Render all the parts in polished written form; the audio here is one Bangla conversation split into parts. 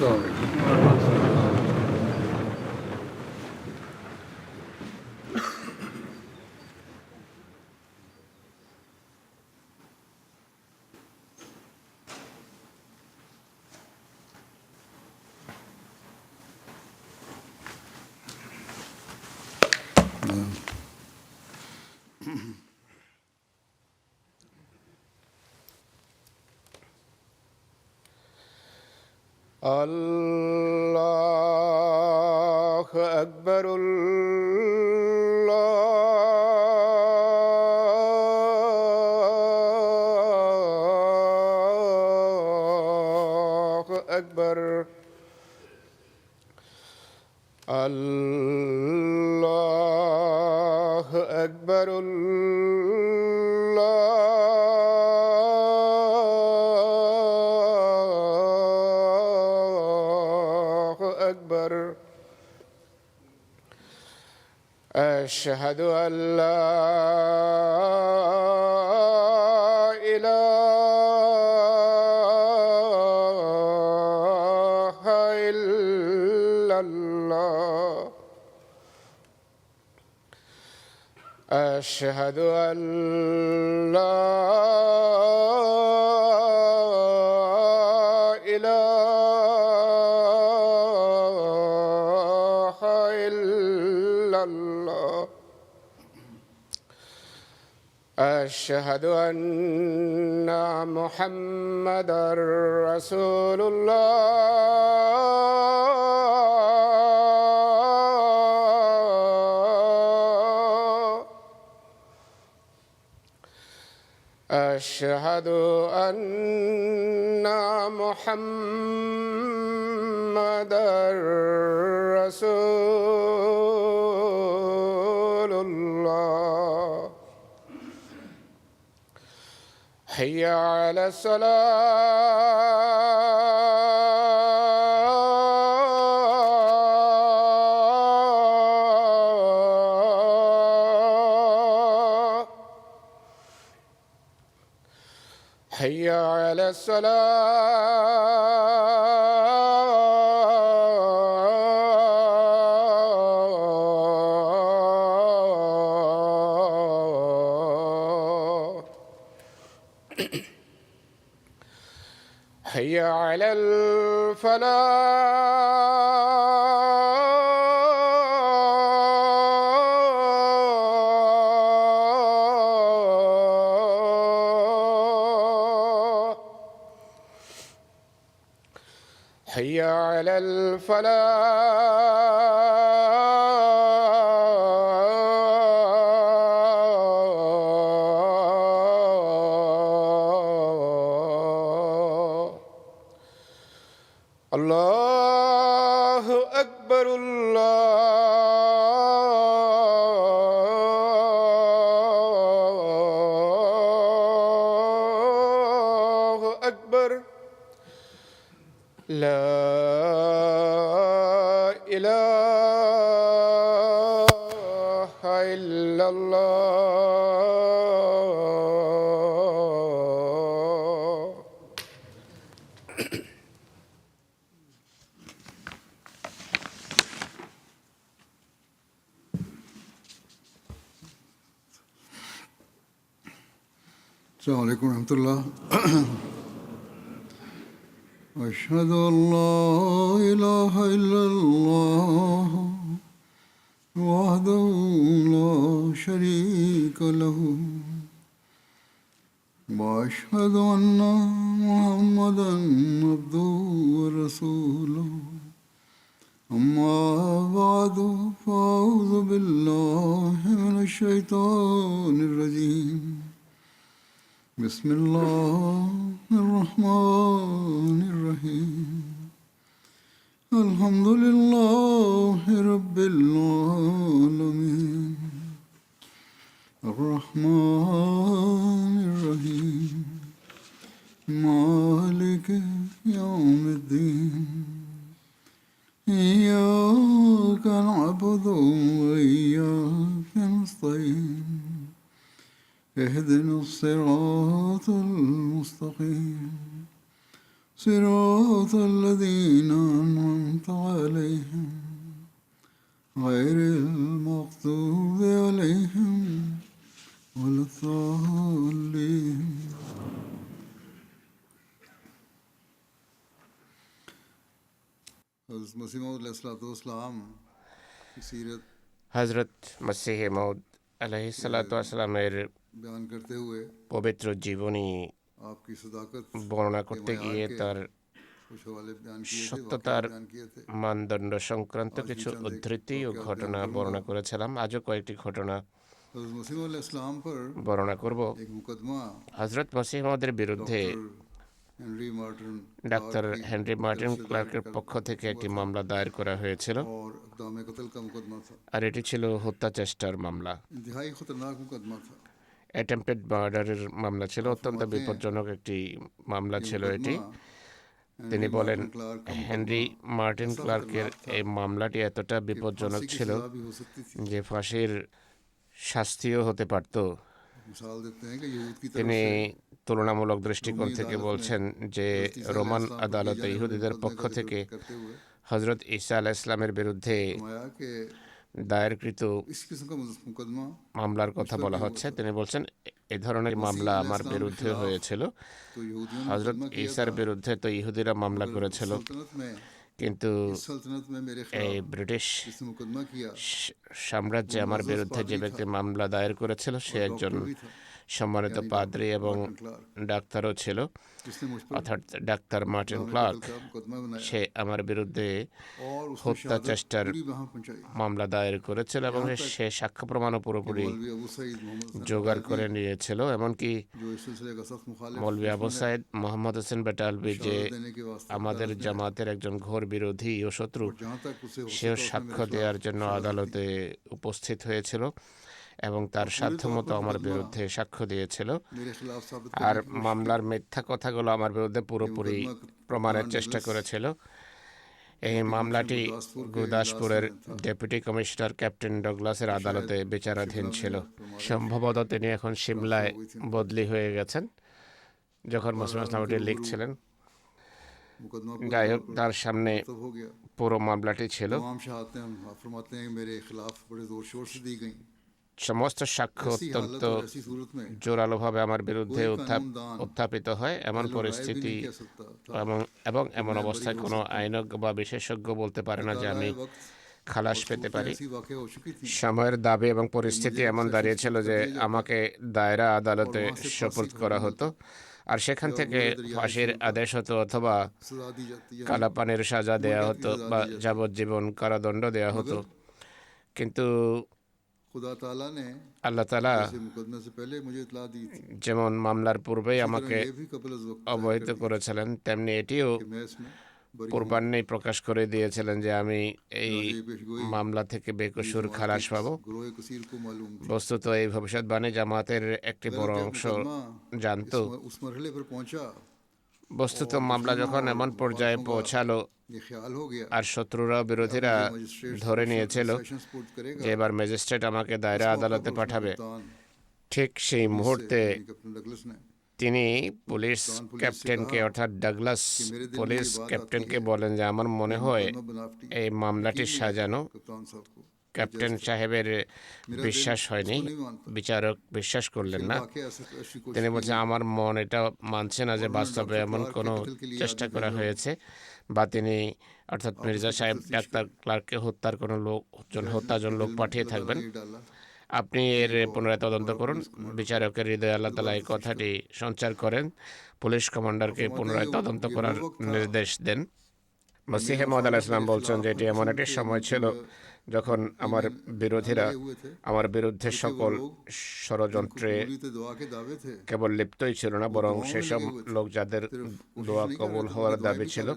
الله أكبر. الله أكبر. الله أكبر. أشهد أن لا إله إلا الله. أشهد أن لا إله إلا الله. أشهد أن محمدًا رسول الله. أشهد أن محمدًا رسول الله. حي على الصلاة. حي على الصلاة. حي على الفلاح. حي على الفلاح. الله أكبر. الله أكبر. لا إله إلا الله. السلام عليكم ورحمة الله. أشهد أن لا إله إلا الله وحده لا شريك له وأشهد أن محمدًا عبده ورسوله. أما بعد فأعوذ بالله من الشيطان الرجيم. بسم الله الرحمن الرحيم. الحمد لله رب العالمين. الرحمن الرحيم. مالك يوم الدين. إياك نعبد وإياك نستعين. اهدنا الصراط المستقيم. صراط الذين أنعمت عليهم غير المغضوب عليهم ولا الضالين. حضرت مسیح موعود علیہ الصلوۃ والسلام کی سیرت হজরত মসিহ মউদ আলাইহিসসালামের بیان کرتے ہوئے পবিত্র জীবনী آپ کی صداقت বর্ণনা করতে গিয়ে তার کچھ حوالے بیان کیے تھے، সত্যতার واقعات بیان کیے تھے۔ মানদণ্ড সংক্রান্ত কিছু উদ্ধৃতি ও ঘটনা বর্ণনা করেছিলাম। আজও কয়েকটি ঘটনা حضرت مسیح علیہ السلام پر বর্ণনা করব। ایک مقدمہ হজরত মসিহ মউদের বিরুদ্ধে Henry Martin doctor Henry Martin ক্লার্কের পক্ষ থেকে একটি মামলা দায়ের করা হয়েছিল, اور اقدام قتل کا مقدمہ تھا۔ আর এটি ছিল হত্যা চেষ্টার মামলা। انتہائی خطرناک مقدمہ تھا۔ অ্যাটেম্পটেড মার্ডারের মামলা ছিল, অত্যন্ত বিপজ্জনক একটি মামলা ছিল এটি। তিনি বলেন, হেনরি মার্টিন ক্লার্কের এই মামলাটি এতটা বিপজ্জনক ছিল سزا بھی ہو سکتی تھی۔ যে ফাঁসির শাস্তিও হতে পারত। مثال دیتے ہیں کہ یہود کی طرف তিনি سے তুলনামূলক দৃষ্টিকোণ থেকে বলছেন যে রোমান আদালতে ইহুদিদের পক্ষ থেকে کرتے ہوئے হজরত ঈসা আলাইহিস সালামের বিরুদ্ধে فرمایا کہ দায়েরকৃত اس قسم کا مقدمہ মামলার কথা বলা হচ্ছে। তিনি বলছেন, এ ধরনের মামলা আমার বিরুদ্ধে হয়েছিল। تو یہودیوں نے হজরত مقدمہ کیا ঈসার تھا، বিরুদ্ধে তো ইহুদিরা মামলা করেছিল, سلطنت میں কিন্তু اس سلطنت میں میرے এই خلاف ব্রিটিশ جس نے مقدمہ کیا সাম্রাজ্যে আমার বিরুদ্ধে যে ব্যক্তি মামলা দায়ের করেছিল সে একজন بھی تھا، সম্মানিত পাদ্রী এবং ডাক্তারও ছিল, جس نے مجھ پر অর্থাৎ ডাক্তার মার্টিন ক্লার্ক। قتل کا مقدمہ بنایا সে আমার বিরুদ্ধে اور اس نے হত্যা شہادت চেষ্টার پوری وہاں پہنچائی۔ মামলা দায়ের করেছিল এবং সে সাক্ষ্য প্রমাণও পুরোপুরি مولوی ابو سعید محمد حسن জোগাড় করে নিয়েছিল। এমনকি جو اس سلسلے کا سخت مخالف মৌলভী আবু সাইদ মোহাম্মদ হোসেন বেটালবি যে شہادت دینے کے واسطے আমাদের জামাতের একজন ঘোর বিরোধী ও শত্রু, جہاں تک اسے ہو সেও سکتا সাক্ষ্য দেওয়ার জন্য আদালতে উপস্থিত হয়েছিল এবং তার সাধ্যমতো আমার বিরুদ্ধে সাক্ষ্য দিয়েছিল। میرے خلاف ثابت আর মামলার মিথ্যা কথাগুলো আমার বিরুদ্ধে পুরোপুরি প্রমাণের চেষ্টা করেছিল। এই মামলাটি গুরদাসপুরের ডেপুটি কমিশনার ক্যাপ্টেন ডগলাসের আদালতে বিচারাধীন ছিল। সম্ভবত তিনি এখন সিমলায় বদলি হয়ে গেছেন। যখন মুসলিম ইসলামটি লিখছিলেন, مقدمہ যাই হোক, তার সামনে تب ہو گیا۔ পুরো মামলাটি ছিল। تمام شہادتیں ہم فرماتے ہیں کہ میرے خلاف بڑے زور شور سے دی گئیں۔ সমস্ত সাক্ষ্য ایسی حالت অত্যন্ত اور ایسی صورت میں জোরালোভাবে আমার বিরুদ্ধে উত্থাপিত হয়। এমন رائے بھی পরিস্থিতি نہیں کہہ سکتا تھا۔ এবং এমন অবস্থায় কোনো আইনজ্ঞ বা বিশেষজ্ঞ বলতে পারে না যে আমি وقت খালাস পেতে পারি। ایسی واقع ہو چکی تھی সময়ের দাবি এবং পরিস্থিতি এমন দাঁড়িয়েছিল যে আমাকে দায়রা আদালতে সোপর্দ করা হতো, আর সেখান থেকে ফাঁসির আদেশ হতো অথবা سزا دی جاتی ہے۔ কালাপানির সাজা দেয়া হতো বা যাবজ্জীবন কারাদণ্ড দেয়া হতো। কিন্তু خدا تعالیٰ نے আল্লাহ তাআলা اس مقدمے سے پہلے مجھے اطلاع دی تھی، যেমন মামলার পূর্বেই আমাকে یہ بھی قبل از وقت অবহিত করেছিলেন, তেমনি এটিও کہ میں اس میں بری পূর্বাহ্নেই প্রকাশ করে দিয়েছিলেন যে আমি এই মামলা থেকে বেকসুর খালাস পাবো। گروہ کثیر کو معلوم تھی۔ বস্তুত এই ভবিষ্যৎবাণী জামাতের একটি বড় অংশ জানতো। اس مرحلے پر پہنچا، বস্তুত মামলা যখন এমন পর্যায়ে পৌঁছালো یہ خیال ہو گیا আর শত্রুরা বিরোধীরা ধরে নিয়েছিল سیشن سپورٹ کرے যে এবার ম্যাজিস্ট্রেট আমাকে দায়রা আদালতে পাঠাবে, ঠিক সেই মুহূর্তে کیپٹن ڈگلس نے তিনি পুলিশ ক্যাপ্টেনকে অর্থাৎ ডাগলাস পুলিশ ক্যাপ্টেনকে বলেন যে আমার মনে হয় بنافٹی এই মামলাটি সাজানো। کپتان صاحب کو ক্যাপ্টেন সাহেবের বিশ্বাস হয়নি, বিচারক বিশ্বাস করলেন না। واقعہ ایسی کوشش তিনি বলছেন, আমার মন এটা মানছে না যে বাস্তবে এমন কোনো চেষ্টা করা হয়েছে বা তিনি অর্থাৎ মির্জা সাহেব ডাক্তার ক্লার্ককে হত্যার কোনো হত্যাজন লোক পাঠিয়ে থাকবেন। ڈالا۔ আপনি এর পুনরায় তদন্ত করুন। বিচারকের হৃদয়ে আল্লাহ তাআলা এই কথাটি সঞ্চার করেন, পুলিশ কমান্ডারকে পুনরায় তদন্ত করার নির্দেশ দেন। মসিহ মউদ আলাইহিস সালাম বলছেন যে এটি এমন একটি সময় ছিল যখন আমার বিরোধীরা আমার বিরুদ্ধে সকল ষড়যন্ত্রে تو دعا کے دعوے تھے، কেবল লিপ্তই ছিল না, বরং সেসব লোক যাদের দোয়া কবুল হওয়ার দাবি ছিল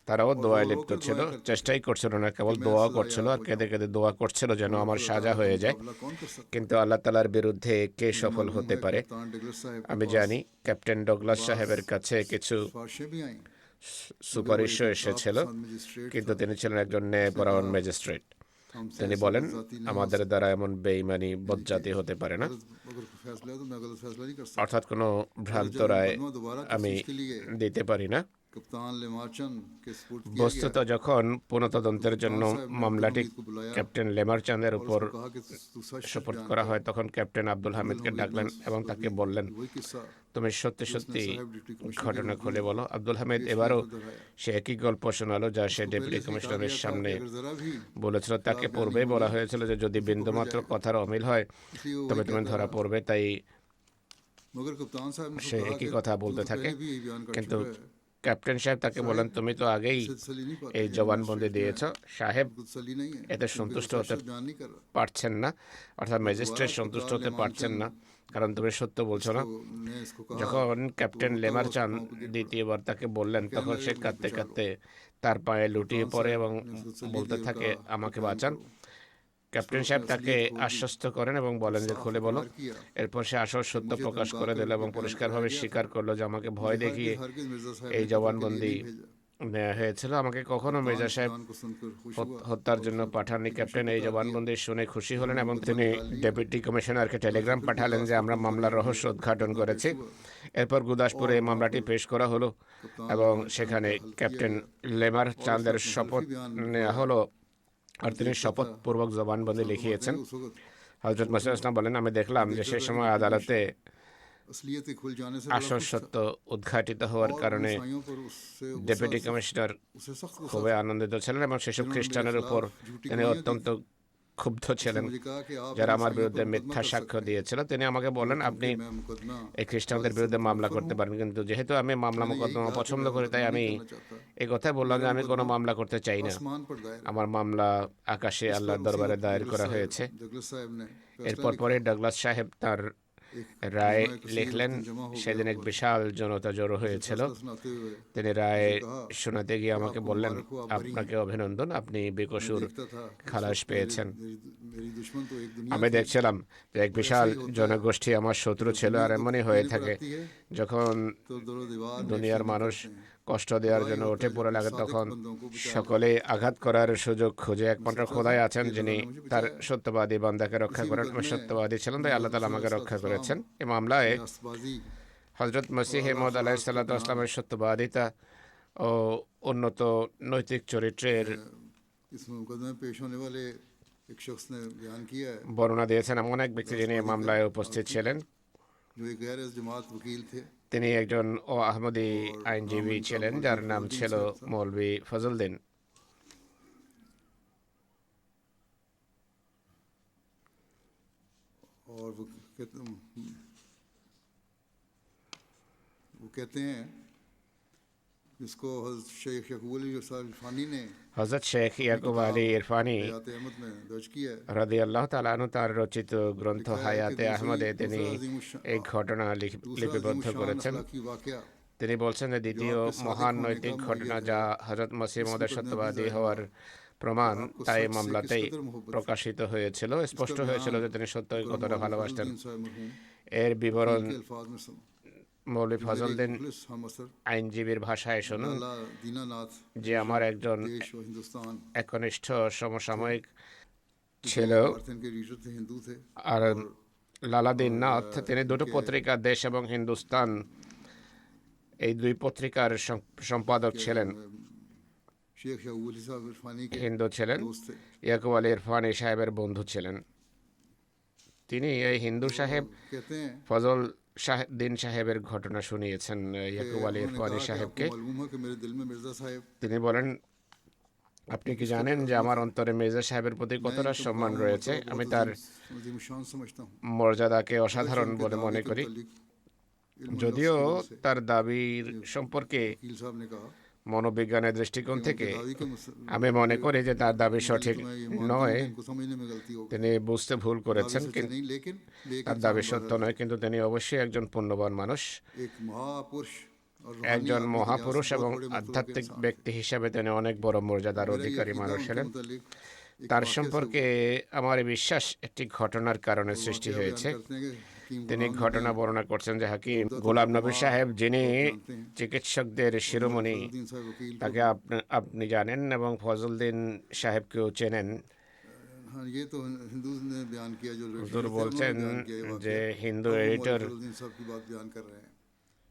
তারাও দোয়ায় লিপ্ত ছিল। চেষ্টাই করছিল না, কেবল দোয়া করছিল আর কেঁদে কেঁদে দোয়া করছিল যেন আমার সাজা হয়ে যায়। حملہ کون کر سکتا؟ কিন্তু আল্লাহ তাআলার বিরুদ্ধে কে সফল হতে পারে? کپتان ڈگلس صاحب আমি জানি ক্যাপ্টেন ডগলাস সাহেবের কাছে কিছু سفارشیں بھی آئیں، সুপারিশও এসেছিল, مجسٹریٹ কিন্তু তিনি ছিলেন একজন ন্যায়পরায়ণ ম্যাজিস্ট্রেট। তিনি বলেন, আমাদের দ্বারা এমন বেঈমানি বজ্জাতি হতে পারে না, اگر کوئی فیصلہ ہے تو میں غلط فیصلہ نہیں کر سکتا۔ অর্থাৎ কোনো ভ্রান্ত রায় مقدمہ دوبارہ আমি تفتیش کے لیے দিতে পারি না। कप्तान लेमार्चन के सपुर्द किया বস্তুত गया। যখন পুনঃতদন্তের জন্য कप्तान साहब ने মামলাটি अब्दुल हमीद को बुलाया ক্যাপ্টেন লেমারচাঁদের और উপর उसको कहा कि तू सच सच সোপর্দ बयान করা कर। হয়, তখন ক্যাপ্টেন আব্দুল হামিদকে अब्दुल ডাকলেন हमीद এবং ने তাকে अभी বললেন, वही किस्सा তুমি সত্যি जो সত্যি उसने साहब डिप्टी कमिश्नर ঘটনা के খুলে नज़दीक বলো। আব্দুল হামিদ पेश में এবারও दोहराया। সে একই গল্প শোনালো যা সে उसको ডেপুটি पहले से ही कहा কমিশনারের गया था সামনে कि अगर जरा भी বলেছিল। তাকে खिलाफ পূর্বেই बयानी বলা होगी হয়েছিল যে যদি तो पकड़ বিন্দুমাত্র जाएगा। কথার অমিল হয় इसलिए वो তবে वही তুমি कहता ধরা रहा। পড়বে। তাই मगर कप्तान साहब ने সে उसको कहा একই कि কথা तू বলতে तो থাকে, पहले भी यही बयान कर কিন্তু चुका है। ক্যাপ্টেন সাহেব তাকে বলেন, তুমি তো আগেই इससे तसल्ली नहीं पाते এই हैं, জবানবন্দি मजिस्ट्रेट দিয়েছ। जो है, সাহেব उनको तसल्ली नहीं है এতে क्योंकि वो সন্তুষ্ট सच হতে सच बयान नहीं कर रहा। পারছেন না, অর্থাৎ तो ম্যাজিস্ট্রেট दोबारा সন্তুষ্ট कप्तान হতে পারছেন लेमार्चन না, কারণ তুমি সত্য বলছো না। ने इसको कहा যখন तो ক্যাপ্টেন रोता हुआ লেমারচান उसके पाँव पे गिर पड़ा। দ্বিতীয়বার তাকে বললেন, कहने তখন लगा সে कि मुझे কাঁদতে बचा लो। কাঁদতে তার পায়ে লুটিয়ে कप्तान পড়ে साहब এবং ने उसको तसल्ली বলতে दी और থাকে, कहा कि আমাকে बयान বাঁচান। करो। ক্যাপ্টেন उसने সাহেব তাকে असलियत खोल दी। আশ্বস্ত করেন এবং বলেন যে साफ খুলে বলো। इकरार किया এরপর সে আসল कि সত্য मुझे প্রকাশ धमका করে कर দিল এবং ये बयान পরিষ্কারভাবে कराया गया স্বীকার था। করলো যে আমাকে ভয় मुझे দেখিয়ে हरगिज मिर्जा साहब এই ने कत्ल के लिए জবানবন্দি नहीं भेजा। নেওয়া হয়েছিল। আমাকে কখনো कप्तान মির্জা इस সাহেব बयान को सुनकर खुश हुआ হত্যার और জন্য उसने পাঠাননি। डिप्टी ক্যাপ্টেন कमिश्नर এই को बता दिया জবানবন্দি শুনে খুশি कि হলেন हमने এবং मुकदमा তিনি निकाल लिया। ডেপুটি কমিশনারকে টেলিগ্রাম फिर পাঠালেন যে আমরা गुरदासपुर মামলার मुकदमे রহস্য में উদ্ঘাটন मुकदमा করেছি। पेश हुआ এরপর গুদাসপুরে और এই वहाँ মামলাটি पर পেশ করা হলো कप्तान এবং लेमार्चन সেখানে का हल्फ किया ক্যাপ্টেন गया লেমার और उसने চাঁদের अपने শপথ हल्फी बयान নেওয়া लिखवाया। হলো আর मैं তিনি देखता था শপথপূর্বক জবানবন্দি साहब फरमाते লিখিয়েছেন। हैं कि उस वक्त হযরত মসিহ ইসলাম বলেন, আমি দেখলাম যে देखता সে था कि সময় डिप्टी আদালতে कमिश्नर असलियत के खुल जाने से बड़ा আসল खुश था সত্য উদ্ঘাটিত হওয়ার और কারণে ईसाइयों पर उससे ডেপুটি কমিশনার उसे सख्त गुस्सा খুবই था আনন্দিত ছিলেন এবং সেসব जिन्होंने मेरे খ্রিস্টানের উপর खिलाफ झूठी তিনি गवाहियां दी অত্যন্ত थी। ক্ষুব্ধ उसने ছিলেন, मुझे कहा कि आप যারা इन আমার ईसाइयों বিরুদ্ধে पर মিথ্যা मुकदमा कर সাক্ষ্য सकते हैं দিয়েছিল। তিনি আমাকে বলেন, मगर আপনি चूंकि मैं मुकदमा এই খ্রিস্টানদের वाले से বিরুদ্ধে মামলা मुनफर করতে हूँ, পারেন, কিন্তু যেহেতু আমি মামলা मैंने यही মোকদ্দমা कहा कि পছন্দ मैं করি তাই मुकदमा আমি नहीं करना चाहता। এই কথাই বললাম मेरा যে আমি কোনো मुकदमा মামলা করতে চাই না। आसमान पर दायर है। আমার মামলা আকাশে इस पर আল্লাহর उसी দরবারে वक्त দায়ের डगलस করা साहब হয়েছে। डगलस साहब ने फैसला এরপর लिखा। পরে ডাগলাস সাহেব তার एक রায় जमाए कसीर লিখলেন। उस दिन जमा हो गया সেদিন এক और বিশাল জনতা জড়ো मुझे হয়েছিল। फैसला सुनाते हुए তিনি রায় मुझे कहा শোনাতে গিয়ে कि আমাকে आपको বললেন, मुबारक हो, आप बरी আপনাকে हैं। অভিনন্দন, আপনি मैं বেকসুর देखता था उस খালাস वक्त পেয়েছেন। मेरी दुश्मन तो एक दुनिया আমি थी দেখছিলাম যে এক और ऐसा বিশাল ही होता है জনগোষ্ঠী আমার कि শত্রু जब ছিল, আর दुनिया এমনই दुख হয়ে देने पर থাকে आती है যখন तो दरो दीवार में দুনিয়ার खैमे মানুষ करते हैं। কষ্ট দেওয়ার खुदा ही জন্য होता উঠে है পড়ে जो লাগে, सादिक তখন बंदों को बचा लेता है। সকলেই আঘাত করার সুযোগ খুঁজে। मैं একমাত্র सोचता খোদাই था আছেন कि যিনি अल्लाह ने मुझे তার बचाया। সত্যবাদী বান্দাকে রক্ষা इसी করেন। আমি मुकदमे সত্যবাদী ছিলাম, তাই में আল্লাহ তাআলা আমাকে हज़रत রক্ষা सल्लल्लाहु করেছেন। अलैहि এই মামলায় वसल्लम रास्तबाजी হযরত মসিহ और মউদ अखलाक का আলাইহিসসালামের बयान সত্যবাদিতা ও উন্নত নৈতিক চরিত্রের इस मुकदमे में पेश होने वाले एक शख्स ने बयान किया है বর্ণনা দিয়েছেন এমন এক ব্যক্তি যিনি এই মামলায় উপস্থিত ছিলেন। जो एक गैर जमात वकील थे তিনি একজন আহমদি আইনজীবী ছিলেন যার নাম ছিল মৌলভী ফজলউদ্দিন। और वो कहते हैं जिसको हज़रत शेख यकूब अली इरफानी ने হযরত শেখ ইয়াকুব আলী ইরফানি हयात अहमद में दर्ज किया है। রাদিয়াল্লাহু তাআলা আনহু তার রচিত গ্রন্থ लिखा है कि হায়াতে আহমদে তিনি এই ঘটনা दूसरा লিপিবদ্ধ अजीमुशान করেছেন। अखलाकी वाक़या তিনি বলছেন যে দ্বিতীয় মহান নৈতিক ঘটনা যা হযরত মসিহ মউদের সত্যবাদী হওয়ার প্রমাণ তাই মামলাতেই প্রকাশিত হয়েছিল। স্পষ্ট হয়েছিল যে তিনি সত্যই কতটা ভালোবাসতেন। এর বিবরণ के अल्फाज में सुनो। মৌলভী ফজলউদ্দিন मुखलिस हम असर আইনজীবীর ভাষায় শুনুন लाला दीनानाथ যে আমার একজন देश व हिंदुस्तान একনিষ্ঠ সমসাময়িক ছিল। भारत के रीजर थे, हिंदू थे। আর লালাদিন নাথ তিনি দুটো পত্রিকা দেশ এবং হিন্দুস্তান এই দুই পত্রিকার সম্পাদক ছিলেন। शेख याकूब अली साहब इरफानी के হিন্দু ছিলেন, दोस्त थे। ইয়াকুব আলী ইরফানি সাহেবের বন্ধু ছিলেন। তিনি এই হিন্দু সাহেব कहते हैं ফজল দিন সাহেবের ঘটনা শুনিয়েছেন ইয়াকুব আলী उन्होंने ইরফানি कहा कि সাহেবকে। आपको मालूम है कि मेरे दिल में मिर्जा साहब তিনি বলেন, আপনি কি জানেন যে আমার অন্তরে মির্জা সাহেবের প্রতি কতটা সম্মান রয়েছে? আমি তার अजीमुशान समझता हूँ। মর্যাদাকে অসাধারণ বলে মনে করি। যদিও তার দাবির সম্পর্কে वकील साहब ने कहा মনোবিজ্ঞানের দৃষ্টিকোণ থেকে दावी के আমি মনে করি যে তার দাবি সঠিক নয়। इनको समझने में गलती हो गई। তিনি বুঝতে ভুল করেছেন, दावी सच्ची কিন্তু नहीं, लेकिन তার দাবি সত্য নয়, কিন্তু তিনি অবশ্যই একজন পুণ্যবান মানুষ, एक महापुरुष और একজন रूहानी মহাপুরুষ आदमी के এবং लिहाज से बहुत बड़े আধ্যাত্মিক इंसान थे। ব্যক্তি হিসেবে তিনি অনেক বড় মর্যাদার मेरा ये অধিকারী अकीदा মানুষ उनके ছিলেন। मुतालिक एक তার वाक़ये से সম্পর্কে আমার এই বিশ্বাস একটি ঘটনার কারণে हुआ। সৃষ্টি वाक़या হয়েছে। बयान करते हैं कि हकीम তিনি गुलाम ঘটনা नबी বর্ণনা করছেন যে হাকিম গোলাম নবী সাহেব যিনি চিকিৎসকদের শিরোমণি, फजलुद्दीन साहब वकील को- তাকে আপনি জানেন এবং ফজলউদ্দিন সাহেবকেও চেনেন। हाँ, ये तो हिंदू ने बयान किया जो হুজুর थे, उन्होंने বলছেন बयान किया ये वाक़या। যে হিন্দু अब वो এডিটর फजलुद्दीन साहब की बात बयान कर रहे हैं।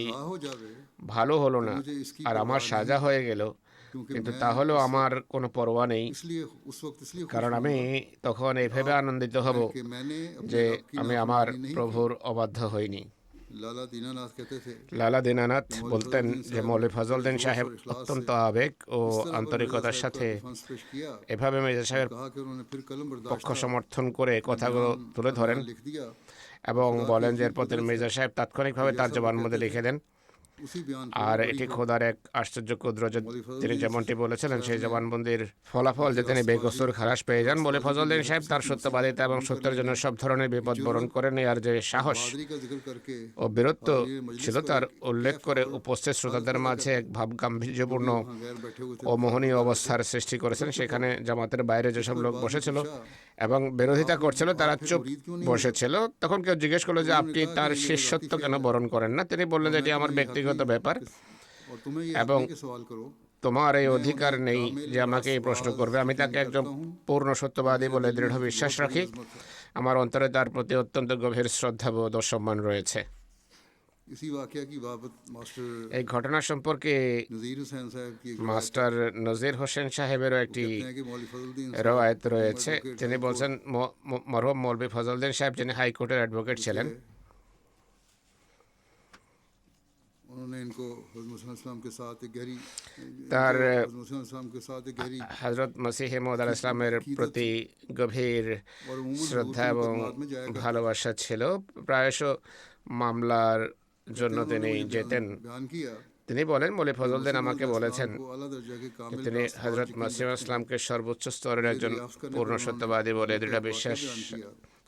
सजा हो जावे ভালো হলো না मुझे इसकी আর আমার परवाह সাজা হয়ে গেল, क्योंकि কিন্তু मैं তাহলেও আমার কোনো পরোয়া নেই, इसलिए उस वक्त इसलिए खुश কারণ আমি रहूंगा তখন এইভাবে আনন্দিত হব कि मैंने अपने যে रब की আমি আমার नाफरमानी नहीं প্রভুর অবাধ্য হইনি। की। लाला दीनानाथ कहते थे লালা দীনানাথ মৌলভী বলতেন ফজলুদ্দিন যে সাহেব মৌলভী ফজলুদ্দিন জোশ সাহেব और इखलाস অত্যন্ত से আবেগ ও इस तरह पर আন্তরিকতার मिर्जा साहब সাথে का डिफेंस पेश किया এভাবে মির্জা সাহেবের कहा कि उन्होंने फिर कलम পক্ষ बर्दाश्त সমর্থন করে কথাগুলো তুলে ধরেন लिख दिया এবং বলেন যে এরপর তিনি মির্জা সাহেব তাৎক্ষণিকভাবে তার জবানবন্দি লিখে দেন उसी बयान को আর बड़ी এটি हो খোদার এক আশ্চর্য কুদরত যে তিনি যেমনটি বলেছিলেন সেই জবানবন্দির ফলাফল যে তিনি বেকসুর খালাস পেয়ে যান। বলে ফজলুদ্দিন সাহেব তার সত্যবাদিতা এবং সত্যের জন্য সব ধরনের বিপদ বরণ করে নেওয়ার যে সাহস बहादुरी का जिक्र करके ও বীরত্ব ছিল তার উল্লেখ করে উপস্থিত শ্রোতাদের মাঝে এক ভাব গাম্ভীর্যপূর্ণ वहाँ गैर बैठे हुए थे ও মোহনীয় অবস্থার সৃষ্টি করেছেন। সেখানে জামাতের বাইরে যেসব লোক বসেছিল এবং বিরোধিতা করছিল তারা চুপ বসেছিল। তখন কেউ জিজ্ঞেস করলো যে আপনি তার শিষ্যত্ব কেন বরণ করেন না? তিনি বললেন যে এটি আমার ব্যক্তিগত ব্যাপার और तुम्हें ये এবং हक है कि सवाल करो তোমার এই অধিকার নেই যে আমাকে এই প্রশ্ন করবে। আমি তাকে একজন পূর্ণ সত্যবাদী বলে দৃঢ় বিশ্বাস রাখি। আমার অন্তরে তার প্রতি অত্যন্ত গভীর শ্রদ্ধাবোধ ও সম্মান রয়েছে। इसी वाकया की बाबत मास्टर এই ঘটনা সম্পর্কে नज़ीर हुसैन साहब की एक মাস্টার নজির হোসেন সাহেবেরও একটি कहते हैं कि मौलवी फजलुद्दीन রওয়ায়ত রয়েছে। তিনি বলছেন মরহুম মৌলভী ফজলুদ্দিন সাহেব যিনি হাইকোর্টের অ্যাডভোকেট ছিলেন, उन्होंने इनको हज़रत मुहम्मद सल्लल्लाहु अलैहि वसल्लम के साथ एक गहरी তার हज़रत मुहम्मद सल्लल्लाहु अलैहि वसल्लम के साथ एक गहरी হজরত মসিহ মউদ আলাইহিস সালামের প্রতি গভীর और उमूमन শ্রদ্ধা हुजूर এবং की खिदमत में जाया करते ভালোবাসা ছিল। প্রায়শ মামলার জন্য हैं। তিনি उन्होंने যেতেন। बयान किया তিনি বলেন মৌলভী ফজলুদ্দিন আমাকে বলেছেন को आला दर्जा के যে कामिल তিনি रास्ता হজরত মসিহ ইসলামকে সর্বোচ্চ স্তরের একজন পূর্ণ সত্যবাদী বলে দৃঢ় বিশ্বাস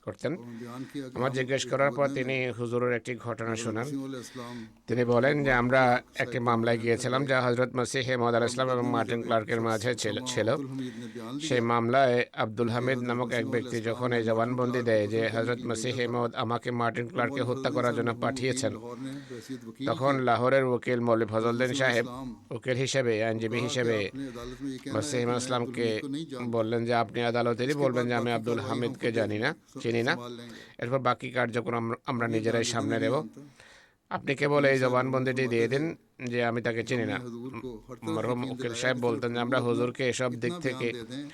করতেন। उन्होंने बयान किया कि আমার জিজ্ঞেস করার পর তিনি হুজুরের একটি ঘটনা শোনান। मसीह अलैहिस्सलाम তিনি বলেন যে আমরা একটি মামলায় গিয়েছিলাম যা হজরত মসিহ মউদ আলাইহিস সালাম এবং মার্টিন ক্লার্কের মাঝে ছিল। अब्दुल हमीद ने बयान সেই মামলায় আব্দুল হামিদ নামক এক ব্যক্তি যখন এই জবানবন্দি দেয় যে হজরত মসিহ মউদ আমাকে মার্টিন ক্লার্ককে হত্যা করার জন্য পাঠিয়েছেন, लाहौर ने हैसियत वकील তখন লাহোরের উকিল মৌলভী ফজলুদ্দিন সাহেব উকিল হিসেবে আইনজীবী হিসেবে अपनी अदालत में ये कहना মসিহ है कि मैं ইসলামকে अब्दुल हमीद को नहीं जानता বললেন যে আপনি আদালতেরই বলবেন যে আমি আব্দুল হামিদকে জানি না, চিনি না। संभाल लेंगे এরপর বাকি কার্যক্রম আমরা নিজেরাই সামনে নেব। আপনি কেবল এই জবানবন্দিটি দিয়ে দিন যে আমি তাকে চিনি না। हुजूर को हर মরহুম উকিল সাহেব বলতেন যে আমরা হুজুরকে এসব দিক থেকে दे दें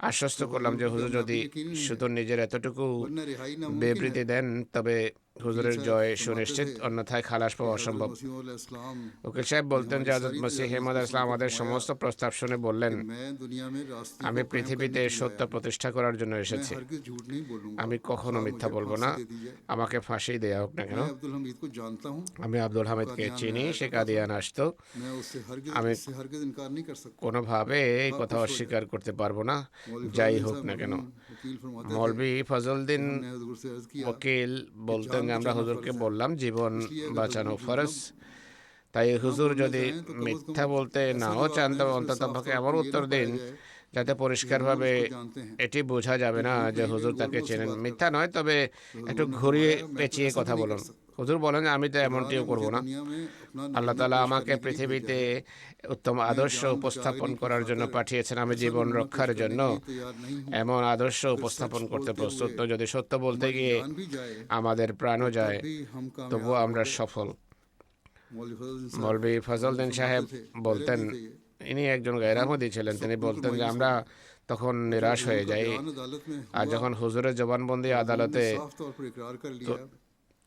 আশ্বস্ত করলাম যে হুজুর যদি শুধু নিজের এতটুকু वरना रिहाई ना বিবৃতি দেন তবে হুজুরের জয় সুনিশ্চিত, অন্যথায় খালাস পাওয়া অসম্ভব। मसीह अलैहिस्सलाम উকিল সাহেব বলতেন যে হযরত মসিহ মউদ আলাইহিস সালাম আমাদের সমস্ত প্রস্তাব শুনে বললেন मैं दुनिया में रास्ते আমি পৃথিবীতে সত্য প্রতিষ্ঠা করার জন্য এসেছি, हरगिज झूठ नहीं बोलूंगा আমি কখনো মিথ্যা বলবো না, আমাকে ফাঁসি দেয়া হোক না কেন। मैं अब्दुल हमीद को जानता हूँ আমি আব্দুল হামিদকে চিনি, সে কাদিয়ান আসতো, मैं उससे हरगिज इनकार नहीं कर सकता কোনোভাবে এই কথা অস্বীকার করতে পারবো না, যাই হোক না কেন। वकील फरमाते মৌলভী ফজলুদ্দিন ने हुजूर से अर्ज किया ওকিল বলতেন যে আমরা হুজুরকে বললাম জীবন বাঁচানো ফরজ, তাই হুজুর যদি মিথ্যা বলতে নাও চান তবে অন্তত পক্ষে এমন উত্তর দিন যাতে পরিষ্কারভাবে এটি বোঝা যাবে না যে হুজুর তাকে চেনেন। মিথ্যা নয়, তবে একটু ঘুরিয়ে পেঁচিয়ে কথা বলুন। হুজুর বলেন যে আমি তো এমনটিও করবো না। दुनिया में अपना আল্লাহ তাআলা আমাকে পৃথিবীতে উত্তম আদর্শ উপস্থাপন করার জন্য পাঠিয়েছেন, আমি জীবন রক্ষার জন্য तैयार नहीं हूँ এমন আদর্শ উপস্থাপন করতে প্রস্তুত নই। যদি সত্য বলতে গিয়ে जान भी जाए আমাদের প্রাণও যায় भी हम कामयाब তবুও আমরা সফল। मौलवी फजलुद्दीन साहब মৌলভী ফজলুদ্দিন সাহেব বলতেন, ইনি একজন গায়রামতি ছিলেন, তিনি বলতেন যে আমরা তখন নিরাশ হয়ে যাই। बयान अदालत में আর যখন হুজুরের জবানবন্দি আদালতে साफ तौर पर इकरार कर लिया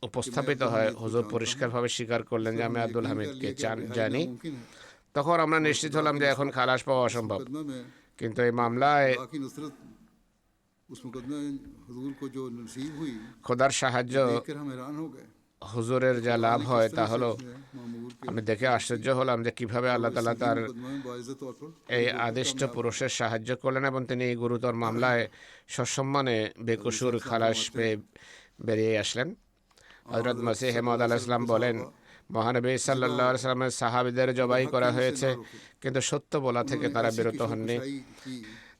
উপস্থাপিত হয়, হুজুর পরিষ্কারভাবে স্বীকার করলেন যে আমি আব্দুল হামিদকে জানি, मुमकिन है তখন আমরা নিশ্চিত হলাম যে এখন খালাস পাওয়া অসম্ভব। मुकदमा में কিন্তু এই मामलाয় बाकी नुसरत उस मुकदमे हुजूर को जो नसीब हुई খোদার সাহায্য देखकर हम हैरान हो गए হুজুরের যা লাভ হয় তা হলো मामूर के আমি দেখে আশ্চর্য হলাম যে কিভাবে আল্লাহ তাআলা তার मुकदमे में बाइज्जत तौर पर এই আদিষ্ট পুরুষের সাহায্য করলেন এবং তিনি এই গুরুতর মামলায় সসম্মানে বেকসুর খালাস পেয়ে বেরিয়ে আসলেন। হযরত মসিহ মউদ আলাইহিস সালাম বলেন, মহানবী সাল্লাল্লাহু আলাইহি ওয়াসাল্লামের সাহাবীদের জবাই করা হয়েছে কিন্তু সত্য বলা থেকে তারা বিরত হননি। की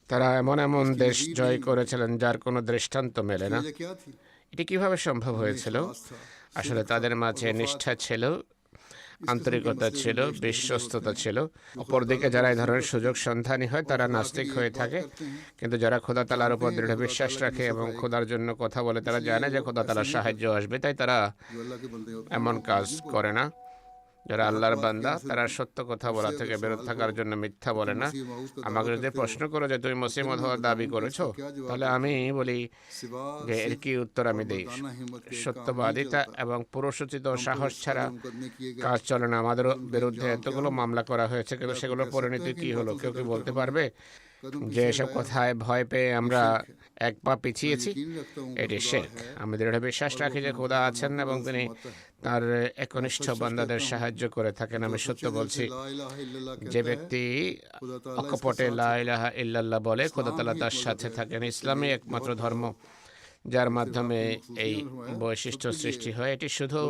তারা এমন এমন দেশ জয় করেছিলেন যার কোনো দৃষ্টান্ত মেলে না। वजह क्या थी এটি কিভাবে সম্ভব হয়েছিল? আসলে তাদের মাঝে নিষ্ঠা ছিল, আন্তরিকতা ছিল, বিশ্বস্ততা ছিল। অপরদিকে যারা এই ধরনের সুযোগ সন্ধানী হয় তারা নাস্তিক হয়ে থাকে, কিন্তু যারা খোদা তাআলার উপর দৃঢ় বিশ্বাস রাখে এবং খোদার জন্য কথা বলে তারা জানে যে খোদা তাআলার সাহায্য আসবে, তাই তারা जो अल्लाह के बंदे होते এমন কাজ করে না। যারা আল্লাহর বান্দা তারা সত্য কথা বলা থেকে বিরত থাকার জন্য মিথ্যা বলে না। আমাকে যদি প্রশ্ন করো যে তুমি মসিহ মউদ হওয়ার দাবি করেছো, তাহলে আমি বলি सिवा যে এর কি উত্তর আমি দিই? दाना हिम्मत के সত্যবাদিতা এবং পুরুষোচিত সাহস ছাড়া मुकदमे किए गए কাজ চলে না। আমাদের বিরুদ্ধে এতগুলো মামলা করা হয়েছে কিন্তু সেগুলোর পরিণতি কি হলো কেউ কি বলতে পারবে? যে এসব কথায় ভয় পেয়ে আমরা এক পা পিছিয়েছি, यकीन रखता हूँ कि এটি खुदा শিরক। है আমি দৃঢ় বিশ্বাস রাখি যে খোদা আছেন এবং তিনি তার একনিষ্ঠ বান্দাদের সাহায্য করে থাকেন। আমি সত্য বলছি, ला इलाहा इल्लल्लाह যে कहता है ব্যক্তি खुदा ताला इसके অকপটে साथ লা है। ইলাহা ইল্লাল্লাহ বলে, খোদা তাআলা তার সাথে থাকেন। ইসলামই একমাত্র ধর্ম যার মাধ্যমে এই বৈশিষ্ট্য সৃষ্টি হয়। এটি শুধু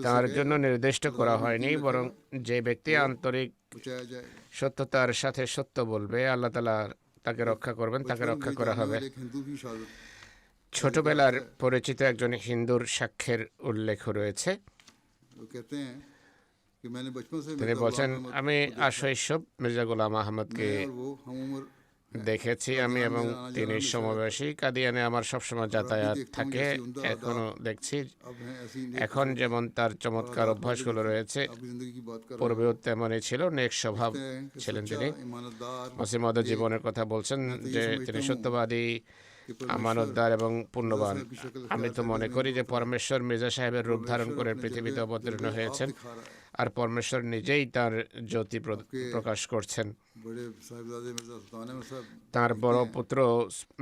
তার জন্য নির্দিষ্ট করা হয়নি, বরং যে ব্যক্তি আন্তরিক बचाया जाएगा। সত্যতার সাথে সত্য বলবে, আল্লাহ তাআলা তাকে রক্ষা করবেন, তাকে बचपन রক্ষা में করা जानने হবে। वाले एक हिंदू की शहादत ছোটবেলার পরিচিত একজন হিন্দুর সাক্ষ্যের উল্লেখ রয়েছে। वो कहते हैं कि मैंने बचपन से তিনি मिर्जा বলছেন, गुलाम अहमद আমি को देखा। আশৈশব মির্জা গোলাম আহমদকে मैं और वो हम उम्र দেখেছি। আমি এবং তিনি সমবয়সী। কাদিয়ানে আমার সবসময় যাতায়াত থাকে, এখনো দেখছি। अब हैं ऐसी এখন যেমন তার চমৎকার অভ্যাসগুলো রয়েছে, आपकी जिंदगी की बात कर रहे পূর্বেও তেমনই ছিল। নেক স্বভাব हैं कि ছিলেন सच्चा, তিনি। ईमानदार মসিমদের জীবনের কথা বলছেন যে তিনি সত্যবাদী, আমানতদার এবং পুণ্যবান। আমি তো মনে করি যে পরমেশ্বর মির্জা সাহেবের রূপ ধারণ করে পৃথিবীতে অবতীর্ণ হয়েছেন, दिखा रहा है। আর পরমেশ্বর নিজেই তার জ্যোতি প্রকাশ করছেন। बड़े साहिबजादे मिर्जा सुल्तान अहमद साहब তার বড় পুত্র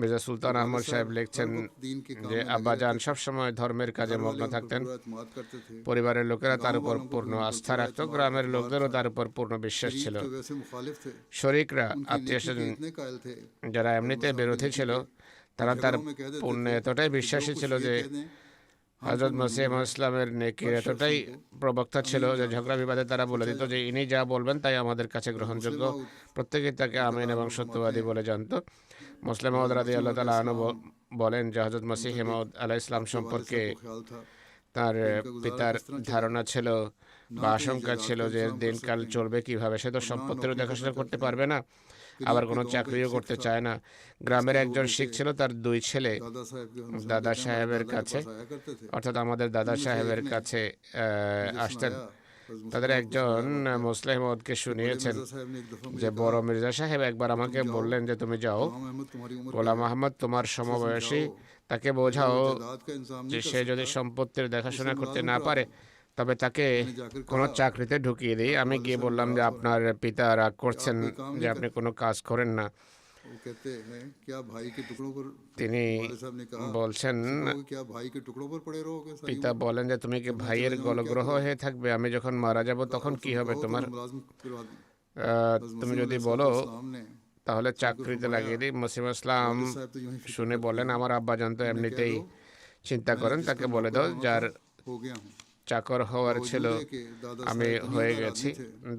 মির্জা সুলতান আহমদ সাহেব লিখছেন दीन के काम যে में আব্বাজান সবসময় ধর্মের কাজে মগ্ন থাকতেন। पूरा एतमाद करते थे। পরিবারের লোকেরা তার উপর পূর্ণ আস্থা রাখত, গ্রামের লোকদেরও তার উপর পূর্ণ বিশ্বাস ছিল। तो वैसे मुखालिफ थे, শরিকরা, उनकी আত্মীয় नेकी के স্বজন इतने कायल थे। যারা এমনিতে বিরোধী ছিল, তারা তার পুণ্যে এতটাই বিশ্বাসী ছিল যে হযরত মসিহ ইসলামের নেকির এতটাই প্রবক্তা ছিল যে ঝগড়া বিবাদে তারা বলে দিত যে ইনি যা বলবেন তাই আমাদের কাছে গ্রহণযোগ্য। প্রত্যেকেই তাকে আমিন এবং সত্যবাদী বলে জানত। মুসলিম মাউদ রাদিয়াল্লাহু তাআলা আনহু বলেন যে হযরত মসিহ মাউদ আলাইহিস সালাম সম্পর্কে ख्याल था তার পিতার ধারণা ছিল বা আশঙ্কা ছিল যে দিনকাল চলবে কিভাবে। সে তো সম্পত্তিরও দেখাশোনা করতে পারবে না, আবার কোনো চাকরিও করতে চায় না। গ্রামের একজন শিখ ছিল, তার দুই ছেলে दादा साहब के हम দাদা সাহেবের কাছে, आया करते थे। অর্থাৎ আমাদের দাদা সাহেবের কাছে আসতেন। তাদের একজন মুসলিম মওদকে শুনিয়েছেন मिर्जा साहब ने एक दफा যে বড় মির্জা সাহেব একবার আমাকে বললেন যে তুমি যাও, गुलाम अहमद तुम्हारी उम्र গোলাম আহমদ তোমার সমবয়সী, তাকে বোঝাও दाद का इंतजाम যে नहीं সে যদি সম্পত্তির দেখাশোনা করতে না পারে তবে তাকে কোনো চাকরিতে ঢুকিয়ে দিই। আমি গিয়ে বললাম যে আপনার পিতা রাগ করছেন যে আপনি কোনো কাজ করেন না। वो कहते हैं क्या भाई के टुकड़ों पर তিনি वाले साहब ने कहा বলছেন, "कहोगे, क्या भाई के टुकड़ों पर पड़े रहोगे सारी পিতা বলেন যে তুমি কি ভাইয়ের গলগ্রহ হয়ে থাকবে? আমি যখন মারা যাব তখন কি হবে তোমার? मुलाजिम करवा दें। তুমি যদি বলো इस्लाम ने তাহলে চাকরিতে লাগিয়ে দিই। মসিম ইসলাম साहब तो यूं ही শুনে বলেন, আমার আব্বাজান তো এমনিতেই চিন্তা করেন, তাকে বলে দাও যার हो गया हूँ। চাকর হওয়ার ছিল कि दादा আমি হয়ে গেছি।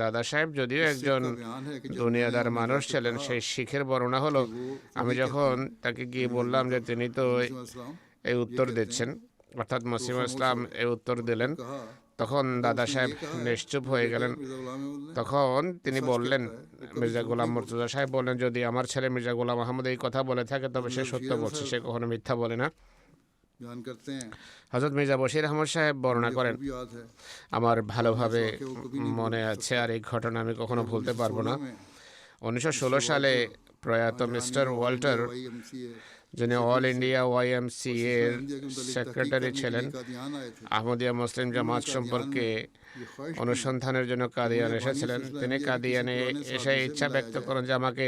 দাদা সাহেব যদিও একজন बयान है कि দুনিয়াদার মানুষ ছিলেন, সেই শিখের বর্ণনা হলো আমি যখন তাকে গিয়ে বললাম যে তিনি তো इस्लाम এই উত্তর দিচ্ছেন, অর্থাৎ মসিম ইসলাম এই উত্তর দিলেন, তখন দাদা সাহেব নিশ্চুপ হয়ে গেলেন। मिर्जा गुलाम अहमद ने তখন তিনি বললেন, মির্জা গোলাম মুর্তজা সাহেব বললেন, যদি আমার ছেলে মির্জা গোলাম আহমদ এই কথা বলে থাকে তবে সে সত্য বলছে, সে কখনো মিথ্যা বলে না। बयान करते हैं, হযরত মির্জা বশির আহমদ সাহেব বর্ণনা করেন, भी याद है আমার ভালোভাবে মনে আছে আর এই ঘটনা আমি কখনো ভুলতে পারবো না। 1916 সালে প্রয়াত মিস্টার ওয়াল্টার, YMCA যিনি অল ইন্ডিয়া YMCA এর সেক্রেটারি ছিলেন, कादियान आए थे। আহমদিয়া মুসলিম জামাত সম্পর্কে ये ख्वाहिश অনুসন্ধানের জন্য কাদিয়ান এসেছিলেন। তিনি কাদিয়ানে এসে ইচ্ছা ব্যক্ত করেন যে আমাকে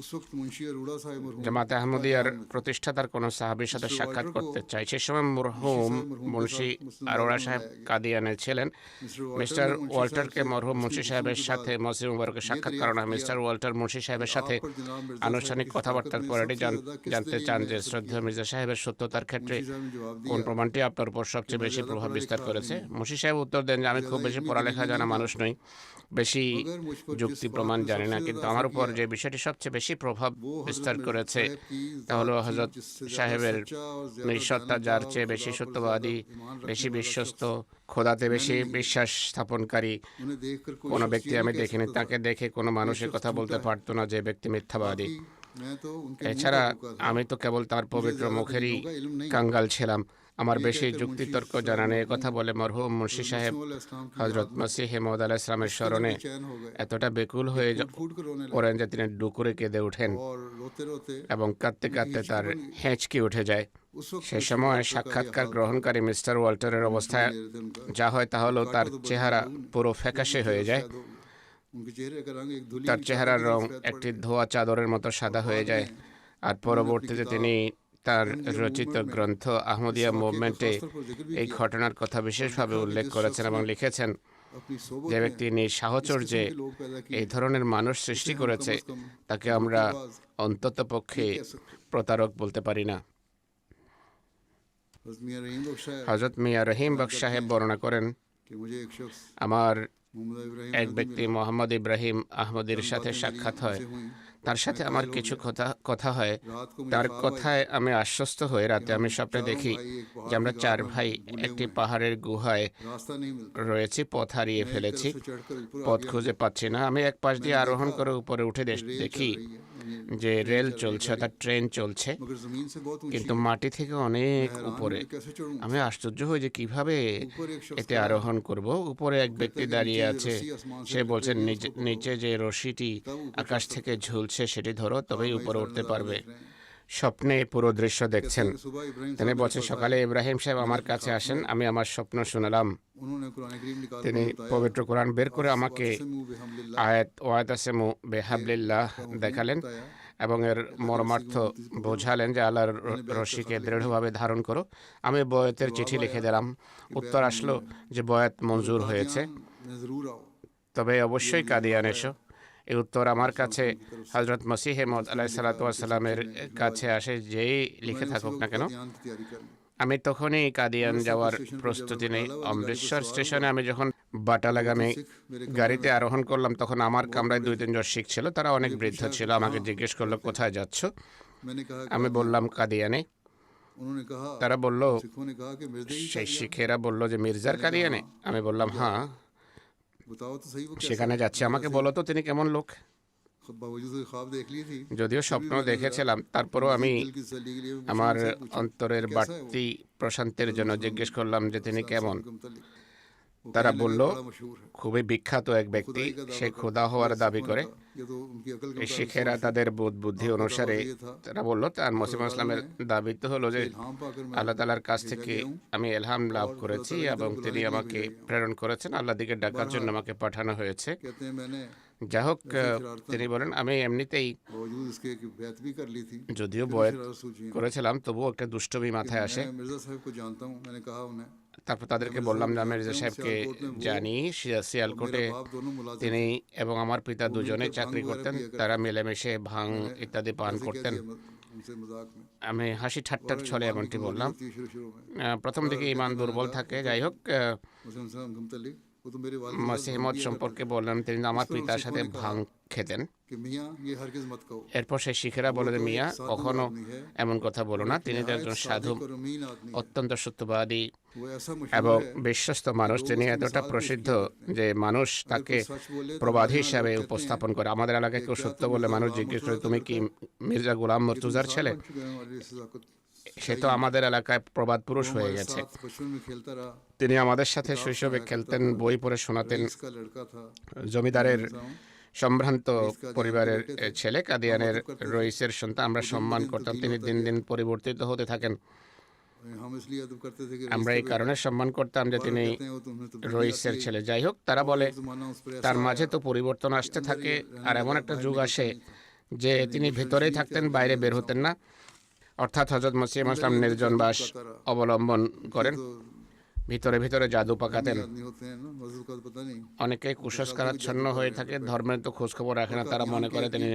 उस वक्त मुंशी अरोड़ा साहब मरहूम জামাতে আহমদিয়ার প্রতিষ্ঠাতার কোন সাহাবীর সাথে সাক্ষাৎ করতে চাই। সেই সময় মরহুম মুন্সি আরোরা সাহেব কাদিয়ানে ছিলেন। মিস্টার ওয়াল্টারকে মরহুম মুন্সি সাহেবের সাথে মসজিদ মুবারকে সাক্ষাৎ করানো হয়। মিস্টার ওয়াল্টার মুন্সি সাহেবের সাথে আনুষ্ঠানিক কথাবার্তার পর এটি জানতে চান যে শ্রদ্ধেয় মির্জা সাহেবের সত্যতার ক্ষেত্রে साहब ने जवाब কোন প্রমাণটি আপনার উপর সবচেয়ে বেশি প্রভাব বিস্তার করেছে। মুন্সি সাহেব উত্তর দেন যে আমি খুব বেশি পড়ালেখা জানা মানুষ নই, বেশি যুক্তি প্রমাণ জানি না, কিন্তু আমার উপর যে বিষয়টি সবচেয়ে বেশি প্রভাব বিস্তার করেছে তা হলো হযরত সাহেবের নিঃসত্তা, যার চেয়ে বেশি সত্যবাদী, বেশি বিশ্বস্ত, খোদাতে বেশি বিশ্বাস স্থাপনকারী उन्हें देखकर कोई কোনো ব্যক্তি আমি দেখিনি। তাকে দেখে কোনো মানুষের কথা বলতে পারতো না যে ব্যক্তি মিথ্যাবাদী। मैं तो उनके এছাড়া আমি তো কেবল তার পবিত্র মুখেরই কাঙ্গাল ছিলাম, আমার বেশি যুক্তিতর্ক জানা নেই। কথা বলে মরহুম মুন্সি সাহেব হযরত মসিহ মওউদ আলাইহিস সালামের স্মরণে चैन हो गए, এতটা বেকুল হয়ে फूट कर रोने लगे পড়েন যে তিনি ডুকুরে কেঁদে ওঠেন और रोते रोते এবং কাঁদতে কাঁদতে তার হেঁচকি উঠে যায়। उस वक्त সে সময় সাক্ষাৎকার গ্রহণকারী মিস্টার ওয়াল্টারের অবস্থা যা হয় তা হলো তার চেহারা পুরো ফ্যাকাশে হয়ে যায়। उनके चेहरे का रंग एक धुली তার हुई চেহারার चादर की রং सफेद একটি पड़ गया। ধোয়া চাদরের মতো সাদা হয়ে যায়। আর পরবর্তীতে তিনি তার রচিত গ্রন্থ আহমদিয়া মুভমেন্টে এই ঘটনার কথা বিশেষভাবে উল্লেখ করেছেন এবং লিখেছেন अपनी सोबत যে में ব্যক্তি নিজ সাহচর্যে किस्म के लोग पैदा किए এই ধরনের মানুষ সৃষ্টি করেছে তাকে আমরা অন্তত পক্ষে প্রতারক বলতে পারি না। हज़रत मियां रहीम बख्श साहब হযরত মিয়া রহিম বক্স সাহেব বর্ণনা করেন, कि मुझे एक शख्स আমার मोहम्मद इब्राहिम এক ব্যক্তি মোহাম্মদ ইব্রাহিম আহমদির সাথে সাক্ষাৎ হয়। তার সাথে আমার কিছু কথা হয়। তার কথায় আমি আশ্বস্ত হয়ে রাতে আমি স্বপ্নে দেখি যে আমরা 4 ভাই একটি পাহাড়ের গুহায় रास्ता नहीं मिलता, রয়েছি, পথ হারিয়ে ফেলেছি, से चढ़कर ऊपर পথ খুঁজে পাচ্ছি না। আমি এক পাশ দিয়ে আরোহণ করে উপরে উঠে দেখি যে রেল চলছে, অর্থাৎ ট্রেন চলছে, मगर जमीन से बहुत ऊंची কিন্তু মাটি থেকে অনেক উপরে। कैसे चढ़ूं? আমি আশ্চর্য হই যে কিভাবে ऊपर एक शख्स এতে আরোহণ করব। উপরে এক ব্যক্তি দাঁড়িয়ে আছে, সে বলছেন নিচে যে রশিটি আকাশ থেকে ঝুলছে সেটি ধরো, তবেই উপরে উঠতে পারবে। স্বপ্নে পুরো দৃশ্য দেখছেন। सुबह इब्राहिम তিনি বলছেন সকালে ইব্রাহিম সাহেব আমার কাছে আসেন, আমি আমার স্বপ্ন শোনালাম। उन्होंने कुरान करीम निकाल তিনি পবিত্র কোরআন বের করে আমাকে আয়াত ওয়াতাসিমু বিহাবলিল্লাহ দেখালেন এবং এর মর্মার্থ বোঝালেন যে আল্লাহর রশিকে দৃঢ়ভাবে ধারণ করো। আমি বয়াতের চিঠি লিখে দিলাম। উত্তর আসলো যে বয়াত মঞ্জুর হয়েছে, जरूर आओ। তবে অবশ্যই কাদিয়ান এসো। এই উত্তর আমার কাছে হযরত মসিহে মউদ আলাইহিস সালাতু ওয়াস সালামের কাছে আসে, যেই লিখে থাকুক না কেন। ध्यान की तैयारी कर ली। আমি তখনই কাদিয়ান যাওয়ার প্রস্তুতি নেই। অমৃতসর স্টেশনে আমি যখন বাটালাগামী গাড়িতে আরোহণ করলাম, তখন আমার কামরায় 2-3 জন শিখ ছিল। তারা অনেক বৃদ্ধ ছিল। আমাকে জিজ্ঞেস করলো কোথায় যাচ্ছ। मैंने कहा, আমি বললাম কাদিয়ানে। उन्होंने कहा, তারা বলল, सिखों ने कहा कि मिर्जा ही সেই শিখেরা বলল যে মির্জার কাদিয়ানে। আমি বললাম হ্যাঁ, बताओ तो सही वो সেখানে যাচ্ছি, আমাকে বলো তো তিনি কেমন লোক। बावजूद ख्वाब देख ली थी, যদিও স্বপ্ন দেখেছিলাম, তারপরও আমি दिल की तसल्ली के लिए वो আমার मुझसे पूछा, অন্তরের বাড়তি প্রশান্তির জন্য জিজ্ঞেস করলাম যে তিনি কেমন। उनके मुतालिक। वो তারা कहने लगे, বলল बड़ा मशहूर है। খুবই বিখ্যাত এক ব্যক্তি, সে খোদা হওয়ার দাবি করে। ये तो उनकी अकल এই का শিখেরা তাদের বোধ বুদ্ধি অনুসারে তারা বলল, তার মসিম ইসলামের দাবি তো হলো যে इल्हाम पाकर मैं আল্লাহ তাআলার কাছ থেকে আমি ইলহাম লাভ করেছি এবং তিনি আমাকে প্রেরণ করেছেন, আল্লাহ দিকে ডাকার জন্য আমাকে পাঠানো হয়েছে। कहते हैं मैंने যা হোক, তিনি বলেন আমি এমনিতেই बावजूद इसके कि बैत भी कर ली थी, যদিও বয়াত शरारत सूझी। করেছিলাম, তবুও একটা দুষ্টমি মাথায় আসে। मैं मिर्जा साहब को जानता हूँ, मैंने कहा उन्हें, তারপর তাদেরকে বললাম যে আমি মির্জা সাহেবকে জানি, সিয়ালকোটে बाप दोनों मुलाजिम তিনি এবং আমার পিতা দুজনেই চাকরি করতেন। তারা মিলেমিশে ভাং ইত্যাদি পান করতেন। उनसे मजाक में আমি হাসি ঠাট্টার ছলে এমনটি বললাম। शुरू में প্রথম দিকে ইমান দুর্বল থাকে। যাই হোক, मुस्लिम साहब के मुतालिक, वो तो मेरे वालिद মসিহমদ সম্পর্কে বললেন তিনি আমার পিতার সাথে ভাং খেতেন। कि मियाँ ये हरगिज मत कहो, এরপর সেই শিখেরা বলে যে মিয়া কখনো এমন কথা বলো না, তিনি তো একজন সাধু, और अमीन आदमी, অত্যন্ত সত্যবাদী वो ऐसा এবং मशहूर है, বিশ্বস্ত মানুষ। তিনি এতটা প্রসিদ্ধ যে মানুষ তাকে सच बोले तो প্রবাদী হিসাবে উপস্থাপন করে। আমাদের এলাকায় কেউ সত্য বললে মানুষ জিজ্ঞেস করে তুমি কি মির্জা গোলাম মর্তুজার ছেলে? बन चुके हैं हमारे इस सदाकत। সে তো আমাদের এলাকায় প্রবাদ পুরুষ হয়ে গেছে। साथ बचपन में खेलता रहा, তিনি আমাদের সাথে শৈশবে খেলতেন, বই পড়ে শোনাতেন। इसका लड़का था, জমিদারের সম্ভ্রান্ত পরিবারের ছেলে, কাদিয়ানের রইসের সন্তান। আমরা সম্মান করতাম। তিনি দিন দিন পরিবর্তিত হতে থাকেন। हम इसलिए अदब करते थे कि আমরা এই কারণে সম্মান করতাম যে তিনি कहते हैं वो तुम्हें तो রইসের ছেলে। যাই হোক, তারা বলে जमाना उस पर তার মাঝে তো পরিবর্তন আসতে থাকে, আর এমন একটা যুগ আসে যে তিনি ভেতরেই থাকতেন, বাইরে বের হতেন না। অর্থাৎ হযরত মসিহ ইসলাম নির্জন বাস অবলম্বন করেন, ভিতরে ভিতরে জাদু পাকাতেন। आदमी होते हैं ना, मजहब का तो पता नहीं। অনেকে কুসংস্কারাচ্ছন্ন হয়ে থাকে, ধর্মের তো খোঁজখবর রাখে না। তারা মনে করে তিনি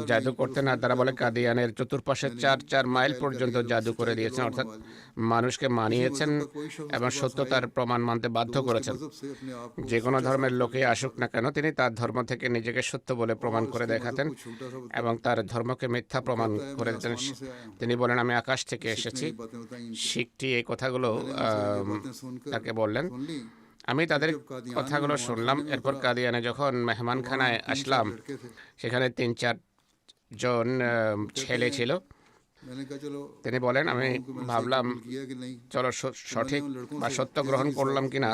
জাদু করতেন। আর তারা বলে কাদিয়ানের চতুর্পাশে 4 মাইল পর্যন্ত জাদু করে দিয়েছেন, অর্থাৎ মানুষকে মানিয়েছেন এবং সত্যতার প্রমাণ মানতে বাধ্য করেছেন। मजहब से अपने आप को যে কোনো ধর্মের লোকে আসুক না কেন, তিনি তার ধর্ম থেকে নিজেকে সত্য বলে প্রমাণ করে দেখাতেন छोटा सा এবং তার ধর্মকে মিথ্যা প্রমাণ করে দিতেন। তিনি বলেন আমি আকাশ থেকে এসেছি। बातें बताई, শিখটি এই কথাগুলো बातें सुनकर তাকে বললেন। सुन ली। আমি তাদের কথাগুলো শুনলাম। এরপর কাদিয়ানে যখন মেহমানখানায় আসলাম, लड़के थे, সেখানে 3-4 জন ছেলে ছিল। मैंने कहा चलो তিনি বলেন আমি ভাবলাম किया कि नहीं, চলো সঠিক বা সত্য গ্রহণ করলাম কিনা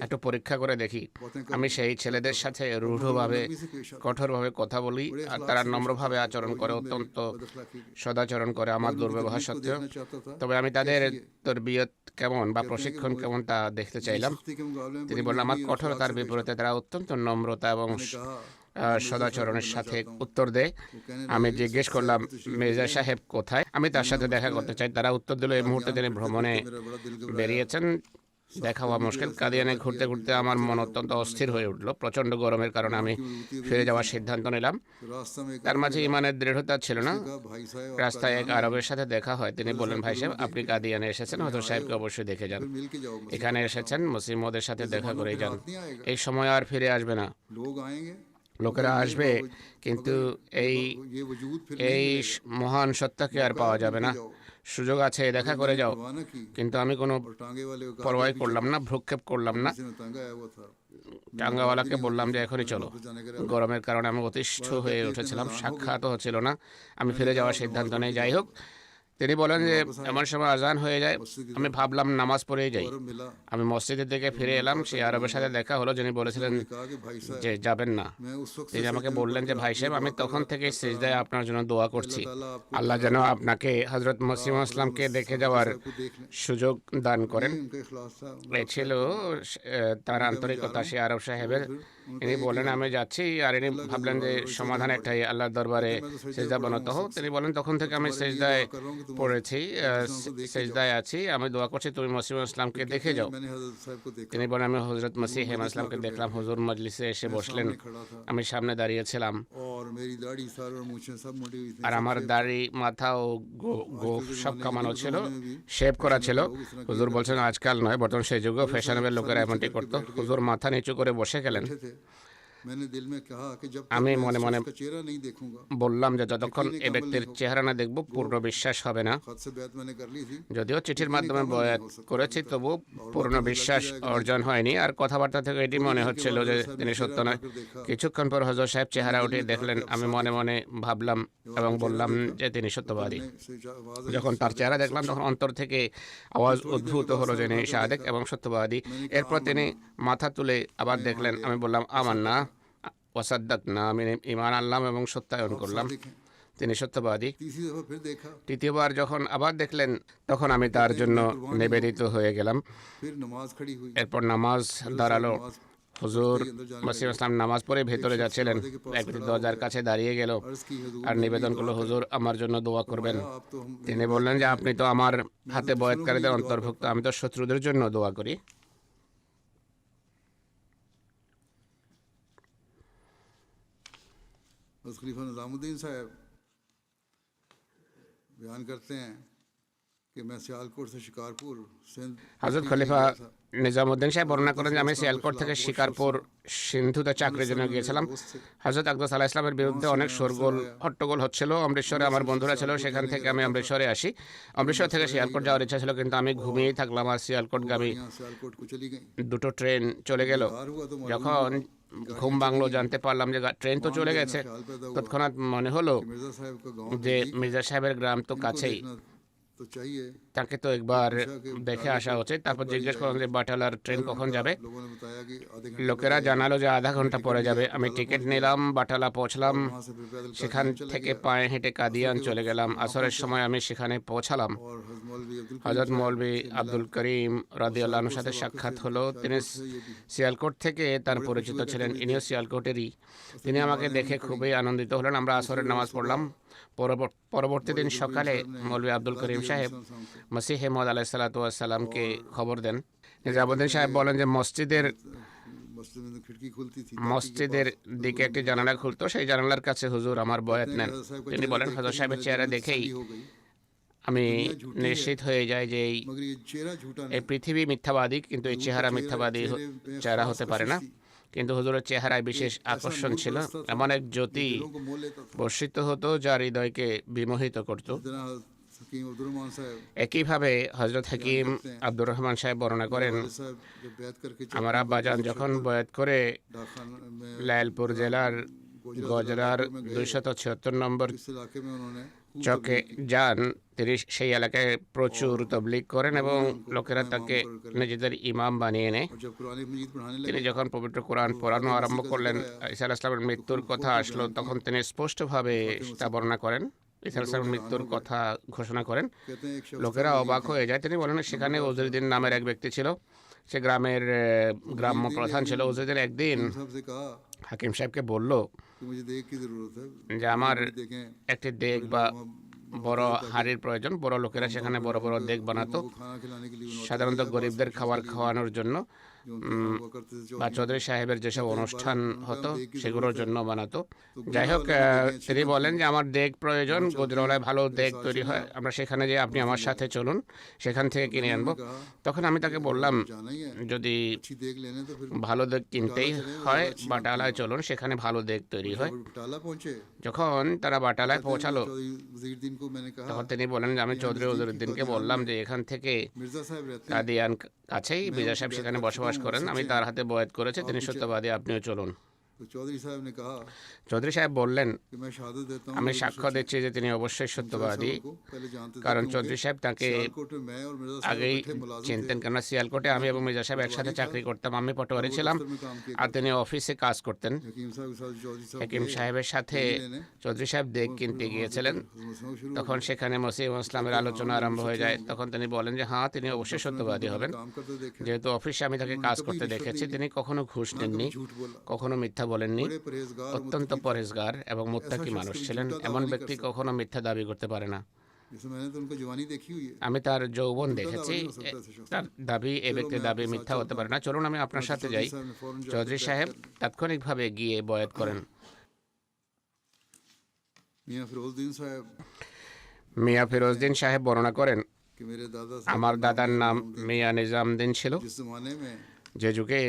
একটু পরীক্ষা করে দেখি। আমি সেই ছেলেদের সাথে রূঢ়ভাবে কঠোরভাবে কথা বলি, আর তারা নম্রভাবে আচরণ করে, অত্যন্ত সদাচরণ করে আমার দুর্ব্যবহার সত্ত্বেও। चाहता था তবে আমি তাদের তরবিয়ত কেমন বা প্রশিক্ষণ কেমন তা দেখতে চাইলাম। सख्ती के मुकाबले में তিনি বললেন আমার কঠোরতার বিপরীতে তারা অত্যন্ত নম্রতা এবং সদাচরণের সাথে উত্তর দেয়। আমি জিজ্ঞেস করলাম মির্জা সাহেব কোথায়, আমি তার সাথে দেখা করতে চাই। তারা উত্তর দিল এই মুহূর্তে তিনি ভ্রমণে বেরিয়েছেন, দেখা হওয়া মুশকিল। কাদিয়ানে ঘুরতে ঘুরতে আমার মন অত্যন্ত অস্থির হয়ে উঠল। প্রচণ্ড গরমের কারণে আমি ফিরে যাওয়ার সিদ্ধান্ত নিলাম। তার মাঝে ইমানের দৃঢ়তা ছিল না। রাস্তায় এক আরবের সাথে দেখা হয়। তিনি বললেন, ভাই সাহেব আপনি কাদিয়ানে এসেছেন, হযরত সাহেবকে অবশ্যই দেখে যান। এখানে এসেছেন, মুসলিমদের সাথে দেখা করেই যান। এই সময় আর ফিরে আসবে না। লোকেরা আসবে কিন্তু এই এই মহান সত্তাকে আর পাওয়া যাবে না। সুযোগ আছে, দেখা করে যাও। কিন্তু আমি কোনো পরোয়াই করলাম না, ভ্রুক্ষেপ করলাম না। টাঙ্গাওয়ালাকে বললাম যে এখনই চলো। গরমের কারণে আমি অতিষ্ঠ হয়ে উঠেছিলাম, সাক্ষাৎও হচ্ছিল না। আমি ফিরে যাওয়ার সিদ্ধান্ত নেই। যাই হোক, তিনি বলেন যে এমন সময় আজান হয়ে যায়। আমি ভাবলাম নামাজ পড়েই যাই। আমি মসজিদের দিকে ফিরে এলাম। সেই আরবের সাথে দেখা হলো যিনি বলেছিলেন যে যাবেন না। তিনি আমাকে বললেন যে ভাই সাহেব আমি তখন থেকে সিজদায় আপনার জন্য দোয়া করছি, আল্লাহ যেন আপনাকে হযরত মসিহ ইসলামকে দেখে যাওয়ার সুযোগ দান করেন। এ ছিল তার আন্তরিকতা সে আরব সাহেবের। ইনি বলেন আমি যাচ্ছি, আর ইনি ভাবলেন যে সমাধান একটাই, আল্লাহর দরবারে সেজদা বানত হও। তিনি বলেন তখন থেকে আমি সেজদায় পড়েছি, সেজদায় আছি, আমি দোয়া করছি তুমি মসিহ ইসলামকে দেখে যাও। তিনি বলেন আমি হযরত মসিহ ইসলামকে দেখলাম। হুজুর মজলিসে এসে বসলেন, আমি সামনে দাঁড়িয়েছিলাম, আর আমার দাড়ি মাথা ও গোঁফ সব কামানো ছিল, শেভ করা ছিল। হুজুর বলছেন আজকাল নয়, বর্তমান সেই যুগে ফ্যাশনেবল লোকেরা এমনটি করতো। হুজুর মাথা নিচু করে বসে গেলেন। আমি মনে মনে বললাম যে যতক্ষণ এ ব্যক্তির চেহারা না দেখব পূর্ণ বিশ্বাস হবে না। যদিও চিঠির মাধ্যমে বয়াত করেছি, তবু পূর্ণ বিশ্বাস অর্জন হয়নি। আর কথাবার্তা থেকে এটি মনে হচ্ছিল যে তিনি সত্য নয়। কিছুক্ষণ পর হযরত সাহেব চেহারা উঠিয়ে দেখলেন। আমি মনে মনে ভাবলাম এবং বললাম যে তিনি সত্যবাদী। যখন তার চেহারা দেখলাম তখন অন্তর থেকে আওয়াজ উদ্ভূত হলো যে তিনি সাদেক এবং সত্যবাদী। এরপর তিনি মাথা তুলে আবার দেখলেন। আমি বললাম আমান্না ওয়াসাদ্দাক না, আমি ঈমান আনলাম এবং সত্যায়ন করলাম, তিনি সত্যবাদী। তৃতীয়বার যখন আবার দেখলেন তখন আমি তার জন্য নিবেদিত হয়ে গেলাম। এরপর নামাজ দাঁড়ালো। হুজুর মসিহ ইসলাম নামাজ পড়ে ভেতরে যাচ্ছিলেন। এক ব্যক্তি দরজার কাছে দাঁড়িয়ে গেল আর নিবেদন করলো, হুজুর আমার জন্য দোয়া করবেন। তিনি বললেন যে আপনি তো আমার হাতে বয়াতকারীদের অন্তর্ভুক্ত, আমি তো শত্রুদের জন্য দোয়া করি। खलीफा निज़ामुद्दीन साहब बयान करते हैं कि मैं सियालकोट से शिकारपुर सिंध। হযরত খলিফা নিজামুদ্দিন সাহেব বর্ণনা করেন যে আমি সিয়ালকোট থেকে শিকারপুর সিন্ধুতে চাকরির জন্য গিয়েছিলাম। হযরত আকবর আলাইহিস সালামের বিরুদ্ধে অনেক শোরগোল হট্টগোল হচ্ছিল। অমৃতসরে আমার বন্ধুরা ছিল, সেখান থেকে আমি অমৃতসরে আসি। অমৃতসর থেকে সিয়ালকোট যাওয়ার ইচ্ছা ছিল, কিন্তু আমি ঘুমিয়েই থাকলাম। আর সিয়ালকোটগামী দুটো ট্রেন চলে গেল। যখন ঘুম ভাঙলো জানতে পারলাম যে ট্রেন তো চলে গেছে। তৎক্ষণাৎ মনে হলো যে মির্জা সাহেবের গ্রাম তো কাছেই, তাকে তো একবার দেখে আসা উচিত। তারপর জিজ্ঞেস করলাম যে বাটালার ট্রেন কখন যাবে। লোকেরা জানালো যে আধা ঘন্টা পরে যাবে। আমি টিকিট নিলাম, বাটালা পৌঁছলাম, সেখান থেকে পায়ে হেঁটে কাদিয়ান চলে গেলাম। আসরের সময় আমি সেখানে পৌঁছালাম। হযরত মৌলভী আব্দুল করিম রাদিয়াল্লাহু আনহুর সাথে সাক্ষাৎ হলো। তিনি সিয়ালকোট থেকে তার পরিচিত ছিলেন, ইনিও সিয়ালকোটেরই। তিনি আমাকে দেখে খুবই আনন্দিত হলেন। আমরা আসরের নামাজ পড়লাম। পরবর্তী দিন সকালে মৌলভী আব্দুল করিম সাহেব মসিহ মউদ আলাইহিস সালাতু ওয়াস সালামকে খবর দেন। নিজামুদ্দিন সাহেব বলেন যে মসজিদের দিকে একটি জানালা খুলতো, সেই জানালার কাছে হুজুর আমার বয়াত নেন। তিনি বলেন হযরত সাহেবের চেহারা দেখেই আমি নিশ্চিত হয়ে যাই যে এই পৃথিবী মিথ্যাবাদী, কিন্তু এই চেহারা মিথ্যাবাদী চেহারা হতে পারে না। কিন্তু হুজুরের চেহারায় বিশেষ আকর্ষণ ছিল। এমন এক জ্যোতি বর্ষিত হতো যা হৃদয়কে বিমোহিত করত। একইভাবে হযরত হাকিম আব্দুর রহমান সাহেব বর্ণনা করেন, আমার আব্বাজান যখন বয়াত করে লায়লপুর জেলার গজরার 276 নম্বর চকে যান, তিনি সেই এলাকায় প্রচুর তবলিগ করেন এবং লোকেরা তাকে নিজেদের ইমাম বানিয়ে নেয়। তিনি যখন পবিত্র কোরআন পড়ানো আরম্ভ করলেন, ঈসা আলাইহিস সালামের মৃত্যুর কথা আসলো, তখন তিনি স্পষ্টভাবে তা বর্ণনা করেন, ঈসা আলাইহিস সালামের মৃত্যুর কথা ঘোষণা করেন। লোকেরা অবাক হয়ে যায়। তিনি বলেন সেখানে উজরুদ্দিন নামের এক ব্যক্তি ছিল, সে গ্রামের গ্রাম্য প্রধান ছিল। হুজুরদের একদিন हकीम साहब से कहा হাকিম সাহেবকে বলল कि मुझे देख की ज़रूरत है, যে আমার देखें একটি দেগ বা বড় হাড়ির প্রয়োজন। বড় লোকেরা সেখানে বড় বড় দেগ বানাতো, वो खाना खिलाने के लिए उन्होंने সাধারণত গরিবদের খাবার খাওয়ানোর জন্য जो उनके यहाँ हुआ करते थे বা চৌধুরী সাহেবের যেসব অনুষ্ঠান হতো সেগুলোর জন্য বানাতো। যাই হোক, তিনি বলেন যে আমার দেগ প্রয়োজন, গুজরাওয়ালায় ভালো দেগ তৈরি হয়, আমরা সেখানে যে আপনি আমার সাথে চলুন, সেখান থেকে কিনে আনবো। তখন আমি তাকে বললাম जाना ही है, যদি अच्छी देख लेने तो फिर ভালো দেগ কিনতেই হয় বাটালায় চলুন, সেখানে ভালো দেগ তৈরি হয়। बटाला पहुंचे। যখন তারা বাটালায় পৌঁছালো चौधरी वज़ीरुद्दीन को मैंने कहा, তখন তিনি বলেন যে আমি চৌধুরী ওজুরুদ্দিনকে বললাম যে এখান থেকে मिर्ज़ा साहब रहते हैं, কাদিয়ান কাছেই মির্জা সাহেব সেখানে বসবাস করেন, আমি তার হাতে বয়াত করেছি, তিনি সত্যবাদী, আপনিও চলুন। तो चौधरी साहब ने कहा চৌধুরী সাহেব বললেন कि मैं शहादत देता हूँ, আমি সাক্ষ্য দিচ্ছি যে তিনি অবশ্যই সত্যবাদী, को पहले जानते थे, কারণ চৌধুরী সাহেব তাকে सियालकोट में मैं और मिर्ज़ा साहब আগেই इकट्ठे मुलाजिम চিনতেন, কেননা সিয়ালকোটে আমি এবং মির্জা সাহেব একসাথে চাকরি করতাম। আমি পটোয়ারি ছিলাম में काम किया। আর তিনি অফিসে কাজ করতেন। हकीम साहब के साथ चौधरी साहब হাকিম সাহেবের সাথে চৌধুরী সাহেব দেগ কিনতে গিয়েছিলেন। शुरू তখন সেখানে মসিহ ইসলামের আলোচনা আরম্ভ হয়ে যায়। তখন তিনি বলেন যে হ্যাঁ, তিনি অবশ্যই সত্যবাদী হবেন, काम करते देखे, যেহেতু অফিসে আমি তাকে কাজ করতে দেখেছি। তিনি কখনো ঘুষ নেননি, झूठ बोला, কখনো মিথ্যা বলেননি, बड़े परहेजगार অত্যন্ত পরেজগার এবং মুত্তাকি মানুষ ছিলেন। এমন ব্যক্তি কখনো মিথ্যা দাবি করতে পারে না। जैसे मैंने तो उनकी जवानी देखी हुई है। আমি তার যৌবন দেখেছি, তার দাবি এ ব্যক্তির দাবি মিথ্যা হতে পারে না। চলুন আমি আপনার সাথে যাই। চৌধুরী সাহেব তাৎক্ষণিকভাবে গিয়ে বয়াত করেন। मियाँ फिरोजुद्दीन साहब মিয়া ফিরোজদ্দিন সাহেব বর্ণনা করেন कि मेरे दादा साहब আমার দাদার নাম মিয়া নিজামদ্দিন ছিল। जिस जमाने में যে যুগে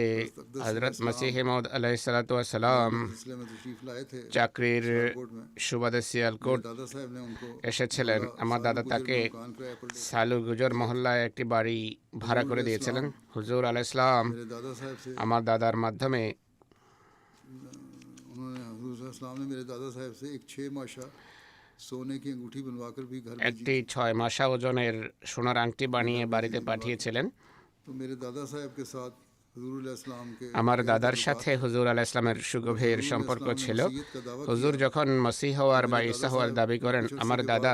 হযরত মসিহ মাউদ আলাইহিসসালাতু ওয়াসসালাম सिलसिले में तशरीफ लाए थे চাকরির कोर्ट में, সুবাদে সিয়ালকোট दादा साहब ने उनको এসেছিলেন। আমার দাদা তাকে मकान किराए पर दिया। সালু গুজর মহল্লায় একটি বাড়ি ভাড়া করে দিয়েছিলেন। হুজুর আলাইহিস সালাম मेरे दादा साहब से আমার দাদার মাধ্যমে उन्होंने हुजूर सल्लल्लाहु अलैहि वसल्लम ने मेरे दादा साहब से एक 6 माशा सोने की अंगूठी बनवाकर भी घर भेजी। একটি 6 মাসা ওজনের সোনার আংটি বানিয়ে বাড়িতে পাঠিয়েছিলেন। तो मेरे दादा साहब के साथ हुजूर अलैहिस्सलाम के আমার দাদার সাথে হুজুর আলাইহিস সালামের সুগভীর সম্পর্ক ছিল। হুজুর যখন মসিহ হওয়ার বা ঈসা হওয়ার দাবি করেন, আমার দাদা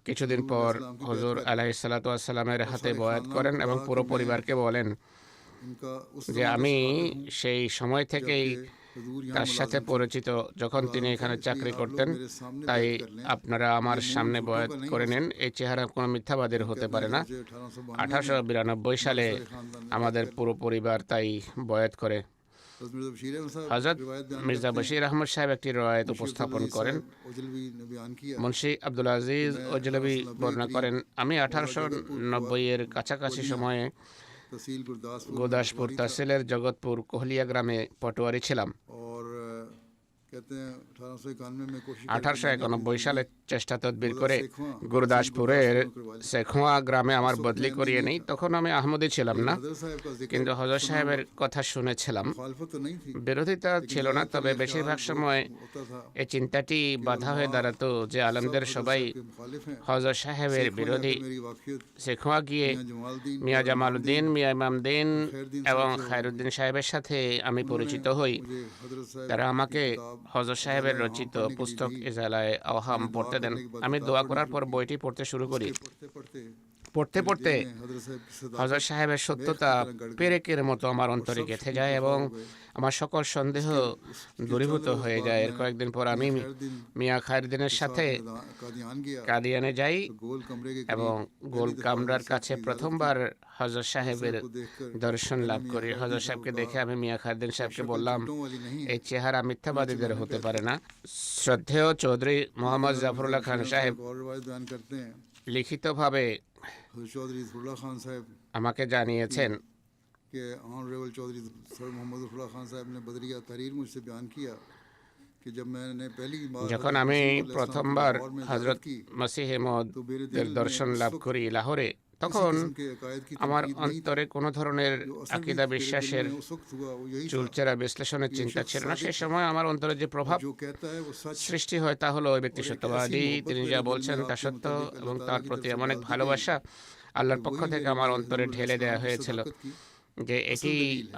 কিছুদিন পর হুজুর আলাইহিস সালাতু ওয়াস সালামের হাতে বয়াত করেন এবং পুরো পরিবারকে বলেন इनका उस যে আমি সেই সময় থেকেই हुजूर তার সাথে পরিচিত, যখন তিনি এখানে চাকরি করতেন। তাই আপনারা আমার সামনে বয়াত করে নেন। এই চেহারা কোনো মিথ্যাবাদীর হতে পারে না। 1892 সালে আমাদের পুরো পরিবার তাই বয়াত করে। হযরত মির্জা বশির আহমদ সাহেব একটি রওয়ায়াত উপস্থাপন করেন। মুন্সি আব্দুল আজিজ ওজলবি বর্ণনা করেন, আমি 1890 এর কাছাকাছি সময়ে तहसील গুরদাসপুর তহসিলের জগৎপুর কোহলিয়া গ্রামে পটোয়ারি ছিলাম। और कहते हैं 1891 में कोशिश 1891 সালে চেষ্টা তদবির করে গুরদাসপুরের শেখোয়া গ্রামে আমার বদলি করিয়ে নেই। তখন আমি আহমদি ছিলাম না, हजरत साहब का जिक्र কিন্তু হযরত সাহেবের কথা শুনেছিলাম। मुखालफत तो नहीं थी, বিরোধিতা ছিল না, তবে বেশিরভাগ সময় होता था এই চিন্তাটি বাধা হয়ে দাঁড়াতো যে আলেমদের সবাই के मुखालिफ हैं। হযরত সাহেবের বিরোধী। मेरी वाकफियत শেখোয়া গিয়ে जमालुद्दीन মিয়া জামালউদ্দিন, মিয়া ইমামদ্দিন এবং খায়রুদ্দিন সাহেবের সাথে আমি পরিচিত হই। मुझे हजरत साहब তারা আমাকে হযরত সাহেবের রচিত পুস্তক ইজালায়ে আওহাম পড়তে দেন। আমি দোয়া করার পর বইটি পড়তে শুরু করি। पढ़ते पढ़ते পড়তে পড়তে हजरत साहब की सदा হযরত সাহেবের সত্যতা পেরেকের মতো আমার অন্তরে গেঁথে যায় এবং আমার সকল সন্দেহ দূরীভূত হয়ে যায়। এর কয়েকদিন পর আমি মিয়া খায়রুদ্দিনের সাথে कादियान गया, কাদিয়ানে যাই गोल कमरे के এবং গোল কামরার কাছে প্রথমবার হযরত সাহেবের দর্শন লাভ করি। হযরত সাহেবকে দেখে আমি মিয়া খায়রুদ্দিন সাহেবকে বললাম, वाली नहीं এই চেহারা মিথ্যাবাদীদের হতে পারে না। শ্রদ্ধেয় চৌধুরী মোহাম্মদ জাফরুল্লাহ খান সাহেব और रिवायत बयान करते हैं। লিখিতভাবে हजरत चौधरी ज़फरुल्लाह खान साहब আমাকে জানিয়েছেন के ऑनरेबल चौधरी सर मोहम्मद ज़फरुल्लाह खान साहब ने बदरिया तहरीर मुझसे बयान किया कि जब मैंने पहली बार যখন আমি প্রথমবার হযরত মসিহ মউদের দর্শন লাভ করি লাহোরে, তখন আমার অন্তরে কোনো ধরনের আকীদা বিশ্বাসের उस वक्त हुआ वो यही চুলচেরা বিশ্লেষণের চিন্তা ছিল না। সেই সময় আমার অন্তরে যে প্রভাব जो कहता है वो सच সৃষ্টি হয় তা হলো ওই ব্যক্তি সত্যবাদী, তিনি যা বলছেন তা সত্য এবং তার প্রতি এমন এক ভালোবাসা আল্লাহর পক্ষ থেকে আমার অন্তরে ঢেলে দেওয়া হয়েছিল যে এটি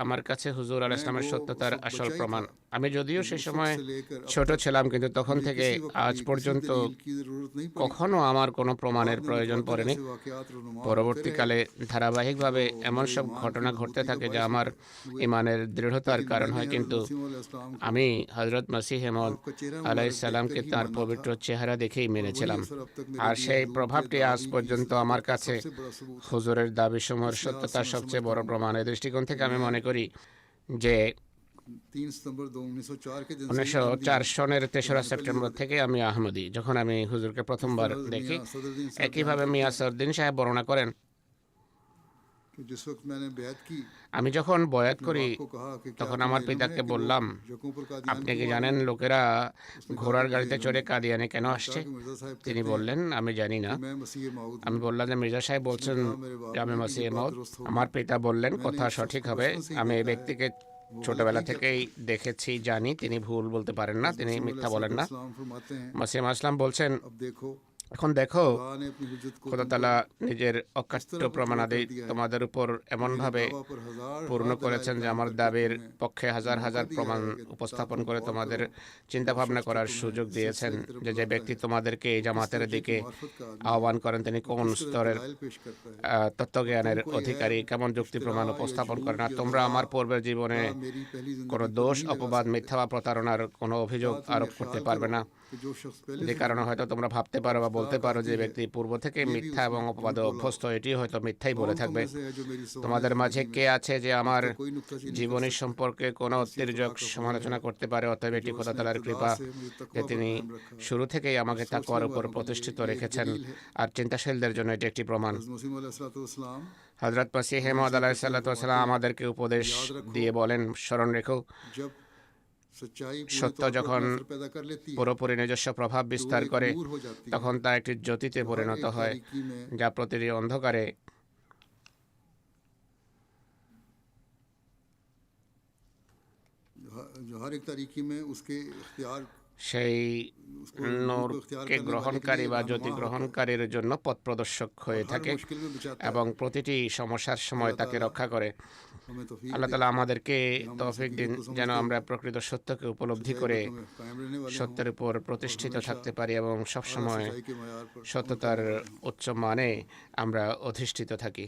আমার কাছে হুজুর আলাইহিস সালামের সত্যতার আসল প্রমাণ। আমি যদিও সে उस সময় वक्त से लेकर अब ছোট तक ছিলাম, কিন্তু তখন मुझे থেকে किसी वक्त আজ भी किसी পর্যন্ত दलील की जरूरत नहीं पड़ी। কখনো আমার কোনো প্রমাণের बाद में প্রয়োজন मुतअद्दिद পড়েনি। ऐसे वाक़यात रूनुमा होते रहे পরবর্তীকালে ধারাবাহিকভাবে जो এমন मेरे সব ईमान ঘটনা की ঘটতে मजबूती का থাকে যা बायस আমার हुए। ইমানের দৃঢ়তার लेकिन কারণ मैंने হয়, हज़रत কিন্তু मसीह अलैहिस्सलाम को আমি হযরত মসিহ মউদ आपका चेहरा আলাইহিস मुबारक সালামকে देखकर ही তার माना পবিত্র था চেহারা দেখেই और वही মেনেছিলাম। असर अब तक मेरे আর लिए সেই हुजूर के প্রভাবটি আজ दावी की পর্যন্ত আমার सदाकत का কাছে सबसे बड़ा सबूत है। হুজুরের দাবিসমূহের इस लिहाज से সত্যতার मैं সবচেয়ে समझता বড় हूँ প্রমাণ। এই দৃষ্টিকোণ कि থেকে আমি मैं মনে করি যে 3 सितंबर 1904 के दिन से ही 1904 अहमदी সনের हूँ। 3রা मैंने पहली সেপ্টেম্বর दफा থেকে আমি আহমদি। যখন আমি হুজুরকে इस প্রথমবার तरह দেখি, मियां सदरुद्दीन साहब बयान একইভাবে करते মিয়া हैं সরদ্দিন সাহেব বর্ণনা করেন, कि जिस वक्त मैंने बैत की আমি যখন বয়াত अपने করি बाप को कहा कि क्या তখন तुम्हें আমার इल्म পিতাকে है कि বললাম, लोग यकों पर कादियान আপনি কি क्यों आ रहे জানেন हैं? লোকেরা उसने कहा ঘোড়ার कि मुझे গাড়িতে इल्म চড়ে है। কাদিয়ানে কেন मैंने আসছে? कहा कि मिर्जा साहब তিনি कहते বললেন, हैं আমি জানি না। कि मैं मसीह माऊद আমি हूँ। বললাম যে মির্জা সাহেব उसने বলছেন कहा मेरे बाप যে আমি ने कि মসিহ ये बात মউদ। दुरुस्त আমার होगी। পিতা বললেন, मैंने কথা इस शख्स সঠিক को হবে। बचपन से ही আমি এই देखा है ব্যক্তিকে वो गलत ছোটবেলা नहीं থেকেই कहता। দেখেছি, জানি তিনি ভুল বলতে পারেন না, हज़रत তিনি मसीह মিথ্যা বলেন না। अलैहिस्सलाम फरमाते हैं মসিহ আসলাম বলছেন, अब देखो এখন দেখো खुदा ने अपनी हुज्जत को খোদা तुम তাআলা पर নিজের इस অকাট্য तरह पूरा প্রমাণাদি कर दिया है তোমাদের উপর कि मेरे এমনভাবে दावा पर हजार পূর্ণ हजार दलाइल করেছেন যে कायम আমার करके দাবির तुम्हें পক্ষে হাজার मौका হাজার दिया প্রমাণ है कि উপস্থাপন ताकि করে गौर তোমাদের करो চিন্তা जो ভাবনা शख्स जो করার तुम्हें সুযোগ इस দিয়েছেন सिलसिले की तरफ যে যে बुलाता ব্যক্তি है তোমাদেরকে এই वो किस জামাতের दर्जे की দিকে मार्फत का आदमी আহ্বান है করেন, তিনি और কোন किस तरह স্তরের दलाइल पेश करता है। তত্ত্বজ্ঞানের तुम कोई অধিকারী, ऐब কেমন যুক্তি প্রমাণ इफ्तिरा या উপস্থাপন झूठ করেন। আর या তোমরা मज़ाक আমার পূর্বের জীবনে का मेरी पहली কোনো जिंदगी पर দোষ, नहीं लगा অপবাদ, सकते। মিথ্যা বা প্রতারণার কোনো অভিযোগ क्या तुम ये আরোপ করতে ख्याल পারবে करो না। कि जो शख्स पहले যে से কারণে झूठ হয়তো তোমরা ভাবতে और পারো বা इफ्तिरा বলতে का পারো যে आदी है ব্যক্তি পূর্ব থেকে ये भी মিথ্যা এবং उसने অপবাদে झूठ बोला অভ্যস্ত, এটি হয়তো মিথ্যাই বলে कौन तुम থাকবে। में से है जो मेरी सवाल তোমাদের মাঝে जिंदगी কে में আছে যে আমার मुझ पे कोई नुक्ताचीनी कर জীবনী सकता है। সম্পর্কে কোনো ऐसी অতির্যক खुदा का फजल সমালোচনা है করতে পারে? অতএব कि এটি जो খোদা उसने তাআলার इब्तिदा কৃপা से मुझे যে तकवा पर তিনি कायम रखा है। শুরু থেকেই আমাকে और তাকওয়ার सोचने উপর वालों के প্রতিষ্ঠিত लिए ये एक রেখেছেন। दलील है। আর চিন্তাশীলদের জন্য এটি একটি প্রমাণ। हज़रत मसीह अलैहिस्सलाम হযরত মসিহ মউদ আলাইহিস সালাতু ওয়াস সালাম আমাদেরকে উপদেশ याद रखो দিয়ে বলেন, স্মরণ রেখো, जब सच्चाई पूरे সত্য तौर पर যখন अपना असर पैदा कर लेती है পুরোপুরি নিজস্ব প্রভাব तो वो বিস্তার एक করে, नूर हो जाती है তখন তা একটি জ্যোতিতে जो हर পরিণত एक হয়, तारीकी में যা প্রতিটি অন্ধকারে जो हर एक तारीकी में उसके इख्तियार সেই उसको नूर को इख्तियार নূরকে करने वाले के গ্রহণকারী लिए বা रहनुमा জ্যোতি होता है গ্রহণকারীর জন্য পথ প্রদর্শক और হয়ে हर থাকে मुश्किल में बचाता है। এবং প্রতিটি সমস্যার সময় अल्लाह তাকে ताला রক্ষা করে। हमें तौफीक আল্লাহ दे তাআলা আমাদেরকে कि हम उस তৌফিক দিন हकीकत को যেন समझते আমরা প্রকৃত সত্যকে উপলব্ধি सच्चाई করে पर तुम्हें कायम रहने वाले हों সত্যের উপর প্রতিষ্ঠিত हमेशा থাকতে পারি এবং आला সবসময় सच्चाई के मयार पर अमल সত্যতার करने वाले हों। উচ্চ মানে আমরা অধিষ্ঠিত থাকি।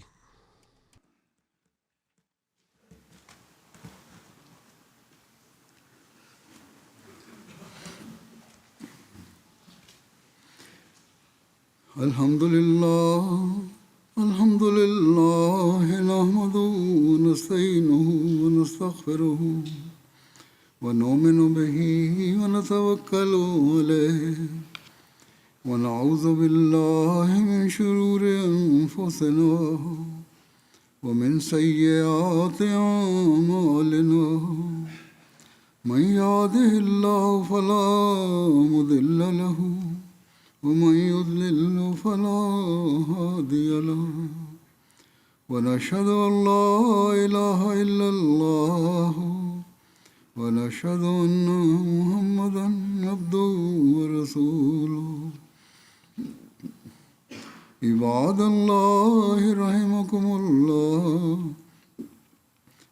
الحمد لله نحمده ونستعينه ونستغفره ونؤمن به ونتوكل عليه ونعوذ بالله من شرور أنفسنا ومن سيئات أعمالنا من يهده الله فلا مضل له ومن يضلل فلا هادي له ونشهد أن لا إله إلا الله ونشهد أن محمدا عبده ورسوله عباد الله رحمكم الله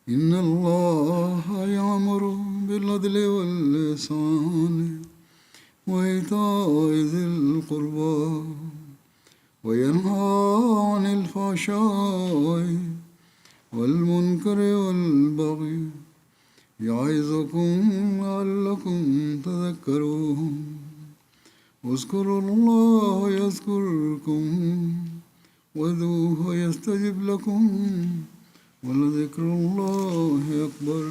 إن الله يأمر بالعدل والإحسان وإيتاء ذي القربى وينهى عن الفحشاء والمنكر والبغي يعظكم لعلكم تذكرون اذكروا الله يذكركم وادعوه يستجب لكم ولذكر الله أكبر.